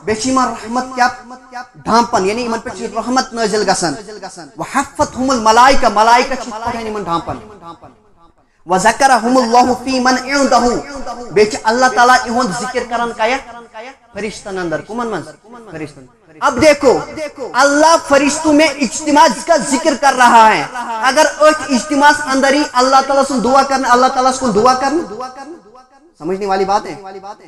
بیٚیہِ چھِ یمن رحمت کیا ڈھانپان یعنی یمن پٮ۪ٹھ چھِ رحمت نازل گژھان وحفتہم الملائکہ ملائکہ چھِ یِتھ پٲٹھۍ یمن ڈھانپان وذکرہم اللہ فی من عندہ بیٚیہِ چھِ اللہ تعالیٰ یہُنٛد ذکر کران کیتھ فرشتن اندر کمن منٛز فرشتن اب دیکھو اللہ فرشتوں میں اجتماع کا ذکر کر رہا ہے اگر اس اجتماع اندر ہی اللہ تعالیٰ سے دعا کرنا اللہ تعالیٰ کو دعا کرنا سمجھنے والی بات ہے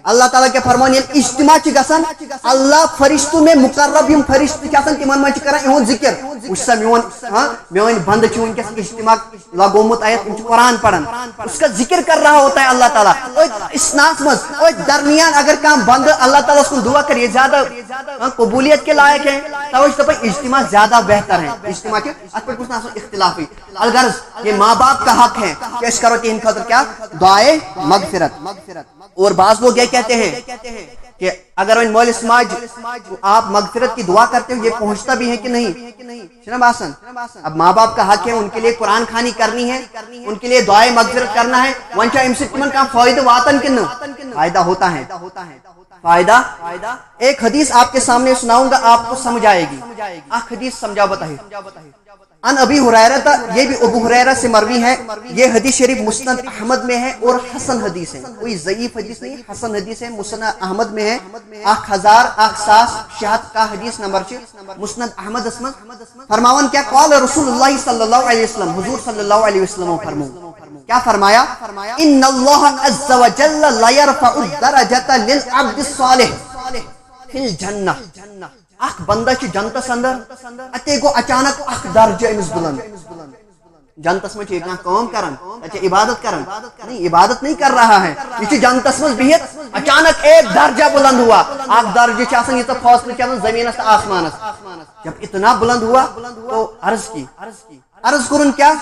اللہ تعالیٰ کے فرمان یہ اجتماع گژھان اللہ فرشتوں میں مقرب یم فرشت تمن من کران یہن ذکر وچ سا میون بند ونکس اجتماع لگومت آیت قرآن پڑھان اس کا ذکر کر رہا ہوتا ہے اللہ تعالیٰ اسناس مز درمیان اگر کام بند اللہ تعالیٰ کو دعا کر یہ زیادہ قبولیت کے لائق ہے توجہ دپان اجتماع زیادہ بہتر ہے اجتماع کے ات پر کچھ نہ اختلافی الغرض یہ ماں باپ کا حق ہے کہ اس کرو تین خاطر کیا دعائے مغفرت اور بعض لوگ یہ کہتے ہیں کہ اگر ان مولس ماج آپ مغفرت کی دعا کرتے ہو یہ پہنچتا بھی ہے کہ نہیں شنو باسن اب ماں باپ کا حق ہے ان کے لیے قرآن خوانی کرنی ہے ان کے لیے دعائے مغفرت کرنا ہے ونچا ام سے تمن کا فائدہ واتن کن فائدہ ہوتا ہے فائدہ ایک حدیث آپ کے سامنے سناؤں گا آپ کو سمجھ آئے گی ایک حدیث سمجھا بتائیے ان ابی ہریرہ یہ بھی ابو ہریرہ سے مروی ہے یہ حدیث شریف مسند احمد میں ہے اور حسن حدیث ہے کوئی ضعیف حدیث نہیں حسن حدیث ہے مسند احمد میں ہے 1066 کا حدیث نمبر مسند احمد اسمد فرماون کیا قال رسول اللہ صلی اللہ علیہ وسلم حضور صلی اللہ علیہ وسلم فرمو کیا فرمایا ان اللہ عز وجل لا يرفع الدرجۃ للعبد الصالح فی الجنہ اخ بندہ چھ جنتس اندر اتے گو اچانک اخ درجہ امس بلند جنتس میں کیا کام کرن اچھا عبادت کرن نہیں عبادت نہیں کر رہا ہے یہ جنتس میں بہت اچانک ایک درجہ بلند ہوا اخ درجہ چھ آسان یہ تو فاصلہ چھ زمین سے آسمان جب اتنا بلند ہوا تو عرض کرن کیا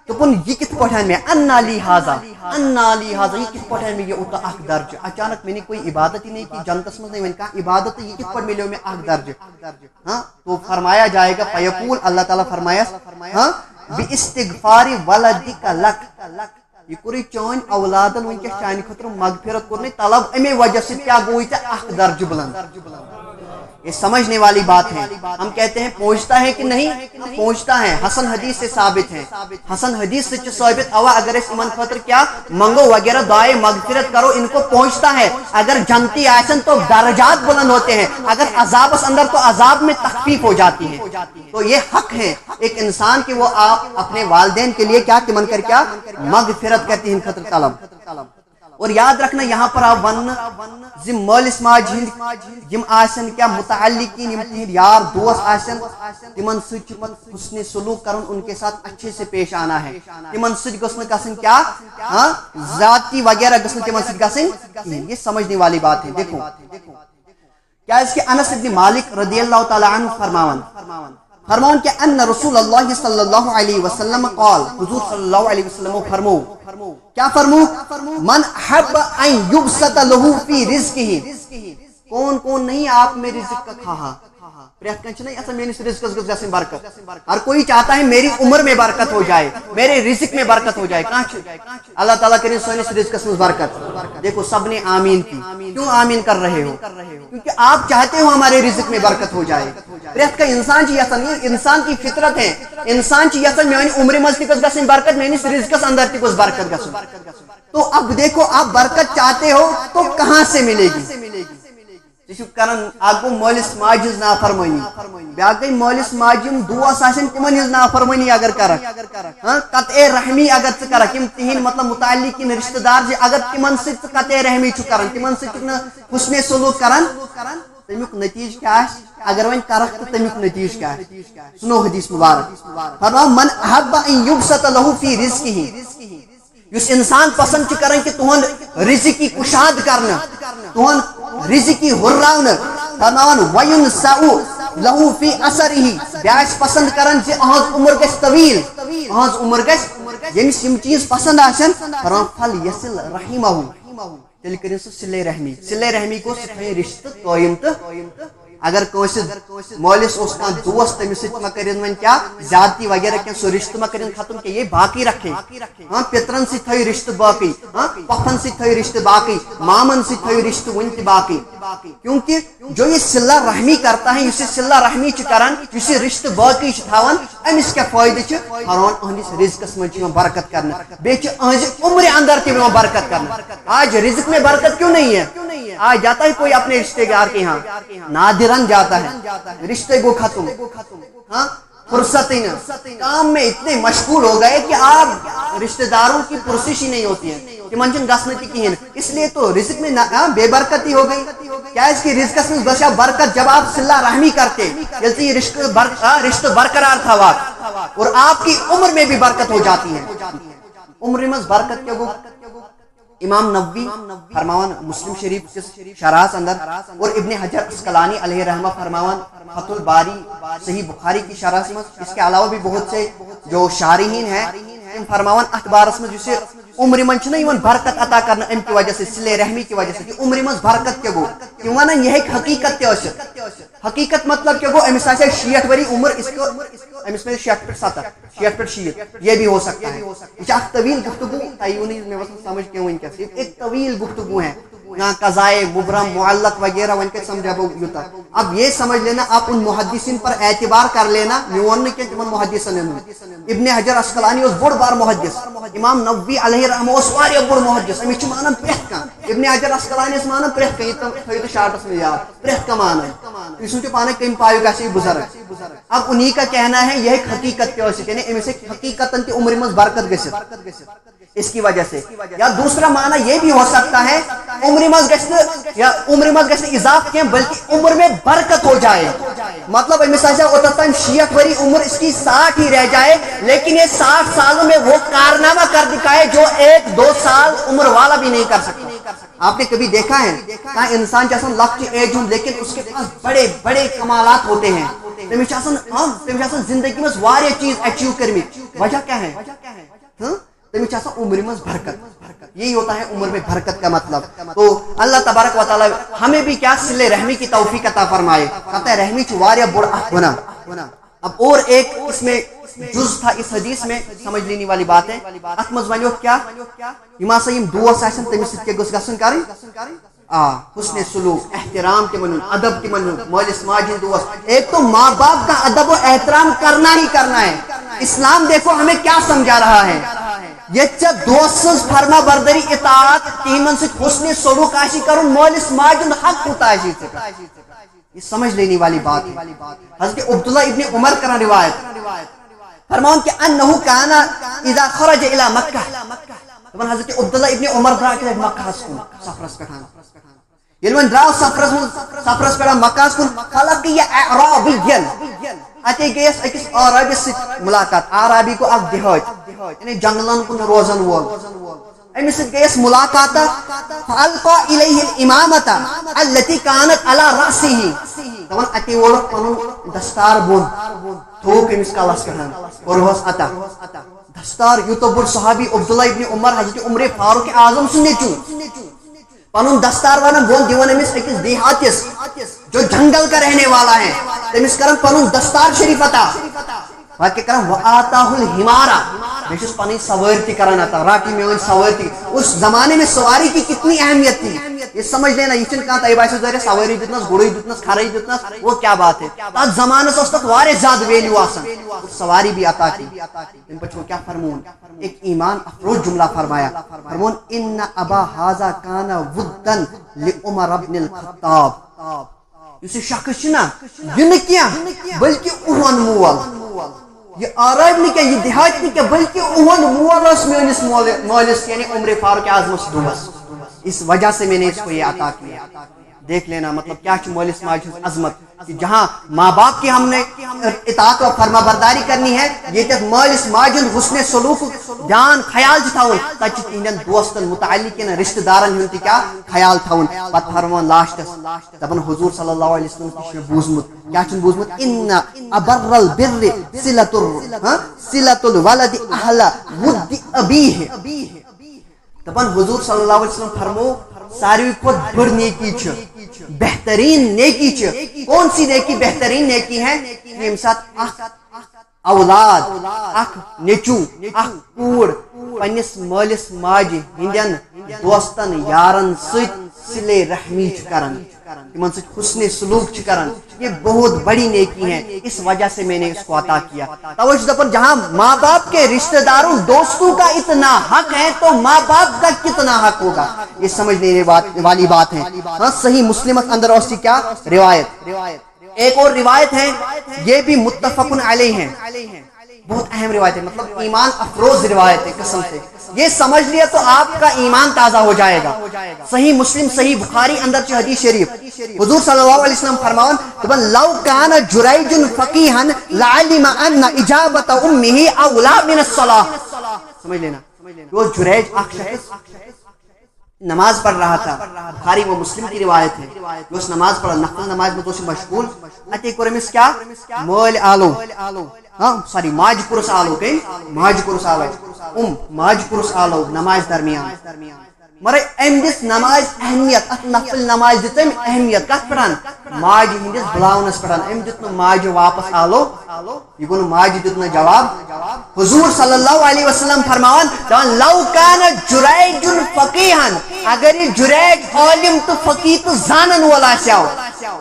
تپن یہ کت پٹھان میں انا لی حاضا یہ کت پٹھان میں یہ اٹھا اخ درجہ اچانک میں نے کوئی عبادت ہی نہیں کی جنتس میں نہیں کہا عبادت یہ کت پٹھ ملو میں اخ درجہ ہاں تو فرمایا جائے گا فیقول اللہ تعالیٰ فرمایا ہاں باستغفار ولدک لک یہ کوئی چون اولادن ون کے چان خطر مغفرت کرنے طلب امی وجہ سے کیا گوئی تھا اخ درجہ بلند یہ سمجھنے والی بات ہے ہم کہتے ہیں پہنچتا ہے کہ نہیں پہنچتا ہے حسن حدیث سے ثابت ہے حسن حدیث سے ثابت ہوا اگر اس من خاطر کیا منگو وغیرہ دعائے مغفرت کرو ان کو پہنچتا ہے اگر جنتی آسن تو درجات بلند ہوتے ہیں اگر عذاب اس اندر تو عذاب میں تخفیف ہو جاتی ہے تو یہ حق ہے ایک انسان کہ وہ آپ اپنے والدین کے لیے کیا من کر کیا مغفرت کرتی ہیں خاطر طلب اور یاد رکھنا یہاں پر آپ ون زم مالس ماج ہند یم آسن کیا متعلقین یم تہند یار دوست آسن تمن سچ حسن سلوک کرن ان کے ساتھ اچھے سے پیش آنا ہے تمن سچ گسن گسن کیا ہاں ذاتی وغیرہ گسن تمن سچ گسن یہ سمجھنے والی بات ہے دیکھو کیا اس کے انس بن مالک رضی اللہ تعالی عنہ فرمان کہ ان رسول اللہ صلی اللہ علیہ وسلم قال حضور صلی اللہ علیہ وسلم فرمو کیا فرمو من حب ان یبسط له فی رزقہ کون نہیں آپ میں رزق کا کھاہا پریت کنچ نہیں اصلا میری رزق گژھن برکت ہر کوئی چاہتا ہے میری عمر میں برکت ہو جائے میرے رزق میں برکت ہو جائے اللہ تعالیٰ کرے سونس رزق میں برکت دیکھو سب نے آمین کی کیوں آمین کر رہے ہو کیونکہ آپ چاہتے ہو ہمارے رزق میں برکت ہو جائے پریت کا انسان چی اصلا نہیں انسان کی فطرت ہے انسان چی اصلا میری عمر مز تک گژھن برکت میری رزق اندر تک برکت گژھن تو اب دیکھو آپ برکت چاہتے ہو تو کہاں سے ملے گی کرن اگو مولس ماج ہز نافرمانی بیاکھ گئی مولس ماج یم دوس آسن تمن ہز نافرمانی اگر کرک ہاں قطع رحمی اگر ژٕ کرک یم تہند مطلب متعلقین رشتہ دار اگر تمن سۭتۍ ژٕ قطع رحمی چھُ کران تمن سۭتۍ نہٕ حسن سلوک کران تمیُک نتیجہ کیا اگر وۄنۍ کرکھ تہٕ تمیُک نتیجہ کیا سنو حدیث مبارک فرماو من احب ان یبسط له فی رزقہ یس انسان پسند چھ کران کہ تہند رزق کی کشاد کرنا تہند رزق کی ہراون فرماون وینسعو لہو فی اثرہی بیاس پسند کرن زِ اہنز عمر گژھِ طویل اہنز عمر گژھِ ییٚمِس یِم چیز پسند آسن فرمان فل یصل رحمہ تیٚلہِ کٔرِن سُہ صلہ رحمی گوٚو سُہ تھٲیِن رشتہٕ قٲیِم تہٕ اگر کٲنٛسہِ مٲلِس اوس کانٛہہ دوست تٔمِس سۭتۍ ما کٔرِن وۄنۍ کیٛاہ زیادتی وغیرہ کینٛہہ سُہ رشتہٕ ما کٔرِن ختم کینٛہہ یہ باقی رکھے پترن سۭتۍ تھٲیِو رشتہٕ باقی پۄپھن سۭتۍ تھٲیِو رشتہٕ باقی مامن سۭتۍ تھٲیِو رشتہٕ وُنہِ تہِ باقی کیونکہ جو یہ صلہ رحمی کرتا ہے یُس یہ صلہ رحمی چھُ کران یُس یہ رشتہٕ باقی چھُ تھاوان أمِس کیٛاہ فٲیدٕ چھُ فرمان أہنٛدِس رزقس منٛز چھُ یِوان برکت کرنہٕ بیٚیہِ چھُ أہنٛزِ عمرِ اندر تہِ یِوان برکت کرنہٕ آج رزق میں برکت کیوں نہیں ہے آج جاتا ہے کوئی اپنے رشتے دار کے یہاں نادرن جاتا ہے رشتے کو ختم ہاں فرصت ہی نہ کام میں اتنے مشغول ہو گئے کہ آپ رشتہ داروں کی پرسش ہی نہیں ہوتی ہے کہ منچن گسنتی کہین اس لیے تو رزق میں بے برکتی ہو گئی کیا اس کی رزقس میں گژھِ برکت جب آپ صلہ رحمی کرتے جلدی یہ رشتہ برقرار تھا اور آپ کی عمر میں بھی برکت ہو جاتی ہے عمر میں برکت کیا گو امام نووی فرماوان مسلم شریف کس شرح اندر اور ابن حجر اسقلانی علیہ رحمہ فرماوان فتح الباری صحیح بخاری کی شرح میں اس کے علاوہ بھی بہت سے جو شارحین ہیں فرماوان اخبارس میں جسے عمر من برکت عطا کرنا ام کی وجہ سے صلہ رحمی کی وجہ سے کہ عمر من برکت کیا گو کہ ونان یہ حقیقت تہ حقیقت مطلب کیا گو امس آسے 60 وری عمر اس کو امس میں 60 پہ 70 60 پہ 60 یہ بھی ہو سکتا ہے یہ ایک طویل گفتگو میں سمجھ کے ونکس ایک طویل گفتگو ہے نہ قضائے مبرم معلق وغیرہ ون کے سمجھا یوتا اب یہ سمجھ لینا آپ ان محدثین پر اعتبار کر لینا میون کہ تمن محدثن ابن حجر اسقلانی اس بڑ بار محدث امام نووی علیہ رحمہ اس واریا بڑ محدث امی چھ مانن پرت کان ابن حجر اسقلانی اس مانن پرت کان یہ تو شارٹس میں یاد پرت کا مانن اس تو پانے کم پایو گسی بزرگ اب انہی کا کہنا ہے یہ حقیقت کیا ہے یعنی امی سے حقیقتاً کی عمر میں برکت گژھِ اس کی وجہ سے یا دوسرا معنی یہ بھی ہو سکتا ہے عمر مز گژھِ اضافہ کیا بلکہ عمر میں برکت ہو جائے مطلب امس اوتان 60 وری عمر اس کی 60 ہی رہ جائے لیکن یہ 60 سالوں میں وہ کارنامہ کر دکھائے جو 1-2 سال عمر والا بھی نہیں کر سکتا آپ نے کبھی دیکھا ہے کہاں انسان جیسا لکچ ایج ہوں لیکن اس کے پاس بڑے بڑے کمالات ہوتے ہیں تمہیں زندگی میں واریا چیز اچیو کرمی وجہ کیا ہے تمہیں عمر میں برکت یہی ہوتا ہے عمر میں برکت کا مطلب تو اللہ تبارک و تعالی ہمیں بھی کیا صلہ رحمی کی توفیق عطا فرمائے قطع رحمی چ واریا بڑ ہونا اب اور ایک اس میں جز تھا اس حدیث میں سمجھ لینے والی بات ہے ات مز ونیو کیا یما سیم دوست آسن تمس سۭتۍ کیا گوٚژھ گژھُن کرٕنۍ حسن سلوک احترام تہ ون ادب تہ ون مالس ماجہ دوست ایک تو ماں باپ کا ادب و احترام کرنا ہی کرنا ہے اسلام دیکھو ہمیں کیا سمجھا رہا ہے یہ دوست فرما بردری اطاعت تمن سۭتۍ حسن سلوک آسی کرن مالس ماجہ حق ہوتا ہے یہ سمجھ لینے والی بات ہے حضرت عبداللہ ابن عمر کرن روایت فرمان کہ انه كان اذا خرج الى مکہ حضرت عبداللہ ابن عمر درا کہ مکہ کن سفرس پٹھان یل ون درا سفرس پٹھان مکہ کن خلق یہ اعرابیین اتے گیس اکس عربی سے ملاقات عربی کو اک دیہات یعنی جنگلن کن روزن وول امس گیس ملاقات فالقى الیہ الامامۃ التي كانت على راسه دپان اتے وول پنن دستار بون تھوک امس کالس پٹھان اور عطا دستار یوتو بڑ صحابی عبداللہ ابن عمر حضرت عمر فاروق اعظم سن نیچو پنن دستار ونان بون دیوان امس اکس دیہاتس جو جنگل کا رہنے والا ہے تمس کرن پنن دستار شریف عطا باقی کرن وآتاہ الحمارا بیشس پنی سوارتی کرن عطا راکی میون سوارتی اس زمانے میں سواری کی کتنی اہمیت تھی یہ سمجھ لینا یہ چن کہاں تیبائی سے ذریعہ سواری دتنس گوڑی دتنس کھرائی دتنس وہ کیا بات ہے تاک زمانہ سے اس تک وارے زیادہ ویلیو آسن سواری بھی عطا کی ان پچھو کیا فرمون ایک ایمان افروز جملہ فرمایا فرمون ان ابا حازا کانا ودن لعمر ابن الخطاب اسے شخص چنا یہ نکیا بلکہ اوہن مول یہ آرائب نہیں کیا یہ دیہات نہیں کیا بلکہ اوہن مول اس میں انس مولس یعنی عمر فاروق اعظم اس دوست اس وجہ سے میں نے اس کو یہ عطا کیا دیکھ لینا مطلب کیا مولس ماجہ عظمت کہ جہاں ماں باپ کی ہم نے اطاعت و فرما برداری کرنی ہے یہ مالس ماجن حسن سلوک دھیان خیال تھاون تک تہندین دوستن متعلقین رشتہ دارن ہند کیا خیال تھاون پتہ فرمان لاسٹس دپن حضور صلی اللہ علیہ وسلم تہ بوزمت کیا چھ بوزمت ان ابر البر صلۃ الولد اہل ود ابیہ دپن حضور صلی اللہ علیہ وسلم فرمو ساروی کھت بڑ نیکی چھ بہترین نیکی چھ کون سی نیکی بہترین نیکی ہے یم سات اخ اولاد اخ نیچو اخ کوڑ پنس مالس ماجہ ہندین دوستن یارن ست صلہ رحمی چھ کران تمن ست حسن سلوک چھ کران یہ بہت بڑی نیکی ہے اس وجہ سے میں نے اس کو عطا کیا توجہ دپن جہاں ماں باپ کے رشتہ داروں دوستوں کا اتنا حق ہے تو ماں باپ کا کتنا حق ہوگا یہ سمجھنے والی بات ہے ہاں صحیح مسلم اندر اور کیا روایت ایک اور روایت ہے یہ بھی متفق علیہ ہے بہت اہم روایت ہے مطلب ایمان افروز روایت ہے قسم سے یہ سمجھ لیا تو آپ کا ایمان تازہ ہو جائے گا صحیح مسلم صحیح بخاری اندر چھ حدیث شریف حضور صلی اللہ علیہ وسلم فرماون لو کان جریج فقیہا لعلم ان اجابت امہ اولا من الصلاۃ سمجھ لینا وہ جریج اخ شخص نماز پڑھ رہا تھا بخاری و مسلم کی روایت ہے جو اس نماز پڑھا نفل نماز میں تو سے مشغول اتے کرمس کیا مول آلو ہاں سوری ماج پرس آلو کہ ماج پرس آلو ماج پرس آلو نماز درمیان مر ام دس نماز اہمیت ات نفل نماز دتم اہمیت کت پڑھان ماج ہندس بلاونس پڑھان ام دت ماج واپس آلو یہ گو ماج دت جواب حضور صلی اللہ علیہ وسلم فرماون لو کان جریج فقیہا اگر یہ جریج عالم تو فقیہ تو زانن والا آسیاو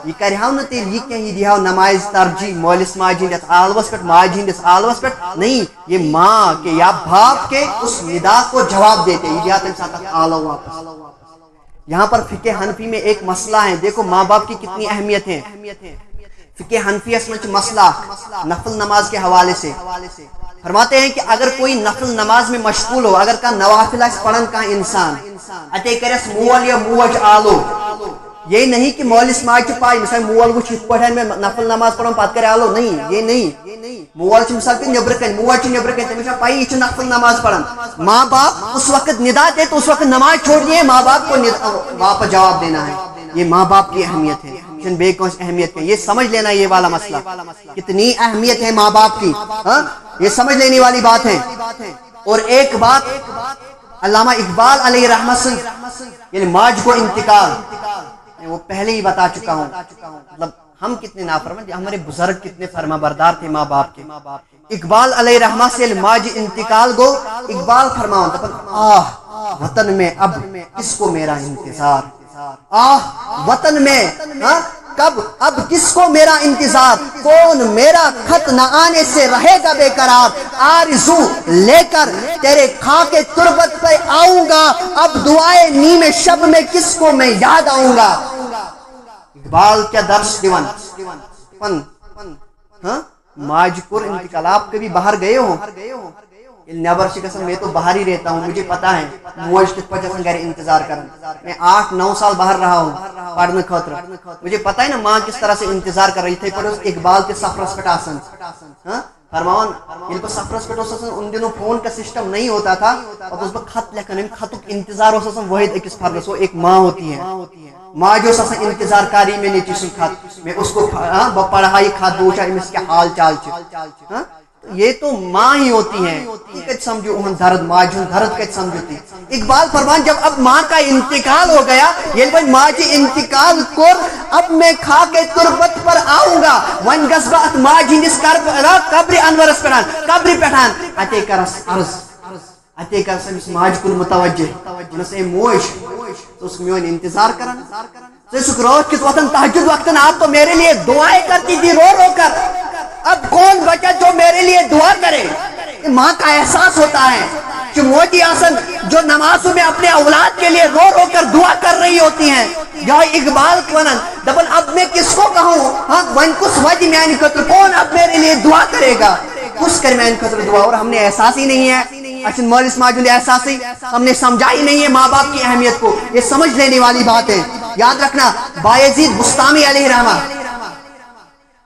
یہ کرہو نہ تیل یہ کہ یہ دیہو نماز ترجیح مولس ماج ہندس آلوس پہ ماج ہندس آلوس پہ نہیں یہ ماں کے یا باپ کے اس ندا کو جواب دیتے یہ دیا تم ساتھ آلو واپس یہاں پر فقہ حنفی میں ایک مسئلہ ہے دیکھو ماں باپ کی کتنی اہمیت ہے فقہ حنفی اس میں مسئلہ نفل نماز کے حوالے سے فرماتے ہیں کہ اگر کوئی نفل نماز میں مشغول ہو اگر کا نوافل پڑھن کا انسان اتے کرس مول یا موج آلو یہ نہیں کہ مولس ماج پائی مثال مول وہ پہ میں نفل نماز پڑھوں پتہ کرے آلو نہیں یہ نہیں مول مثال کہ نبر کن موج نبر کن تمہیں پائی یہ نفل نماز پڑھن ماں باپ اس وقت ندا دے تو اس وقت نماز چھوڑ دیے ماں باپ کو واپس جواب دینا ہے یہ ماں باپ کی اہمیت ہے بے کون اہمیت ہے یہ سمجھ لینا یہ والا مسئلہ کتنی اہمیت ہے ماں باپ کی ہاں یہ سمجھ لینے والی بات ہے اور ایک بات علامہ اقبال علیہ رحمت سے یعنی ماج کو انتقال وہ پہلے ہی بتا چکا ہوں مطلب ہم کتنے نافرمان ہمارے بزرگ کتنے فرما بردار تھے ماں باپ کے اقبال علیہ رحمت سے ماج انتقال گو اقبال فرماؤں آہ وطن میں اب کس کو میرا انتظار آہ وطن میں کب اب کس کو میرا انتظار کون میرا خط نہ آنے سے رہے گا بے قرار آرزو لے کر تیرے خاک تربت پہ آؤں گا اب دعائے نیم شب میں کس کو میں یاد آؤں گا اقبال کیا درس دیون ماج پور انتقال آپ کبھی باہر گئے ہو نیبر سے قسم میں تو باہر ہی رہتا ہوں مجھے پتا ہے موج کس پچھا گھر انتظار کرنا میں 8-9 سال باہر رہا ہوں پڑھنے خاطر مجھے پتا ہے نا ماں کس طرح سے انتظار کر رہی تھی پر اقبال کے سفرس پہ آسن فرمان ان پر سفرس پہ ان دنوں فون کا سسٹم نہیں ہوتا تھا اور اس پر خط لکھن خط انتظار واحد ایک فرد وہ ایک ماں ہوتی ہے ماں جو انتظار کاری میں نیچے سن خط میں اس کو پڑھائی خط بوچھا اس کے حال چال یہ تو ماں ہی ہوتی ہے سمجھو درد ماج درد کت سمجھتی اقبال فرمان جب اب ماں کا انتقال ہو گیا یہ بھائی ماں جی انتقال کر اب میں کھا کے تربت پر آؤں گا ون گزبات ماں جس قبر انورس پٹھان قبر پٹھان اتے کرس عرض اتے کرس امس ماج کن متوجہ ونس اے موج تو اس میون انتظار کرن رات کس وقت تہجد وقت آپ تو میرے لیے دعائیں کرتی تھی رو رو کر اب کون بچہ جو میرے لیے دعا کرے ماں کا احساس ہوتا ہے کہ موٹی آسن جو نمازوں میں اپنے اولاد کے لیے رو رو کر دعا کر رہی ہوتی ہیں جہاں اقبال ونن دبن اب میں کس کو کہوں ہاں ون کس وجہ میانی خطر کون اب میرے لیے دعا کرے گا کس کر میانی خطر دعا اور ہم نے احساس ہی نہیں ہے اچھا مولس ماجد احساس ہی ہم نے سمجھا ہی نہیں ہے ماں باپ کی اہمیت کو یہ سمجھ لینے والی بات ہے یاد رکھنا بایزید بستامی علیہ رحمہ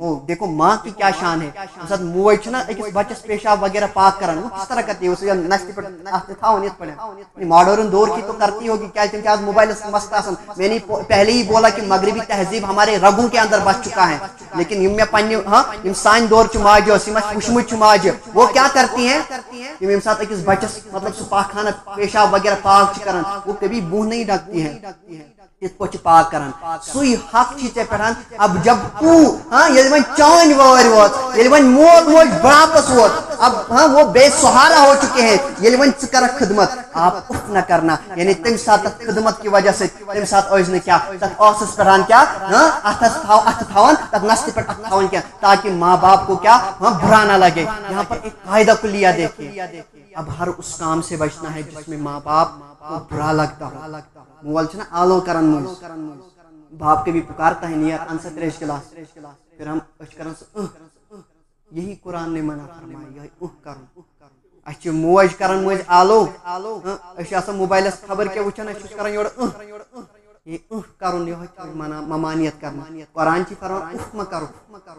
وہ دیکھو ماں کی کیا شان ہے ساتھ موج چھنا اکس بچس پیشاب وغیرہ پاک کرن وہ کس طرح کرتی ہے اسے نشتی پر ہاتھ تھاون یت پڑے ماڈرن دور کی تو کرتی ہوگی کیا تم آج موبائل مست آسن میں نے پہلے ہی بولا کہ مغربی تہذیب ہمارے رگوں کے اندر بچ چکا ہے لیکن یم میں پنہ ہاں یم سان دور چ ماج یم وچمت چ ماج وہ کیا کرتی ہیں یم یم ساتھ اکس بچس مطلب سہ پاخانہ پیشاب وغیرہ پاک کرن وہ کبھی منہ نہیں ڈھکتی ہیں اس کو پاک کران سوئی حق چھ تے پٹھان اب جب تو ہاں یل ون چان وار وات یل ون مول موج بڑاپس وات اب ہاں وہ بے سہارا ہو چکے ہیں یل ون ژ کر خدمت آپ اف نہ کرنا یعنی تم ساتھ خدمت کی وجہ سے تم ساتھ اوز نے کیا تک اوسس پٹھان کیا ہاں اتھس تھاو اتھ تھاون تک نسل پٹ اتھ تھاون کیا تاکہ ماں باپ کو کیا ہاں برا نہ لگے یہاں پر ایک قاعدہ کلیہ دیکھیے اب ہر اس کام سے بچنا ہے جس میں ماں باپ کو برا لگتا ہو مول چھنا آلو کرن مز باپ کے بھی پکارتا ہے نیت ان سے تریش گلاس پھر ہم اچ کرن یہی قرآن نے منع فرمایا یہ کرن اچ موج کرن مز آلو اچ آسا موبائل خبر کے وچھن اچ کرن یور یہ کرن یہ ممانیت کرنا قرآن کی فرمان ما کرو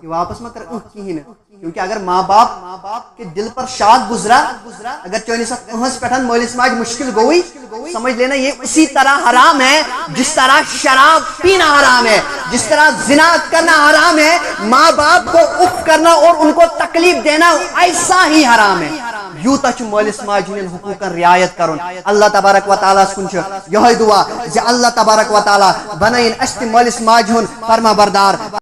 یہ واپس ما کر کہین کیونکہ اگر ماں باپ کے دل پر شاد گزرا اگر چونی ساتھ اہس پٹھن مالس ماج مشکل گوئی سمجھ لینا یہ اسی طرح حرام ہے جس طرح شراب پینا حرام ہے جس طرح زنا کرنا حرام ہے ماں باپ کو اف کرنا اور ان کو تکلیف دینا ایسا ہی حرام ہے یوتا چھ مالس ماج ہن حقوقن رعایت کرن اللہ تبارک و تعالی سن چھ یہ دعا ز اللہ تبارک و تعالی بنائن است مالس ماج ہن فرما بردار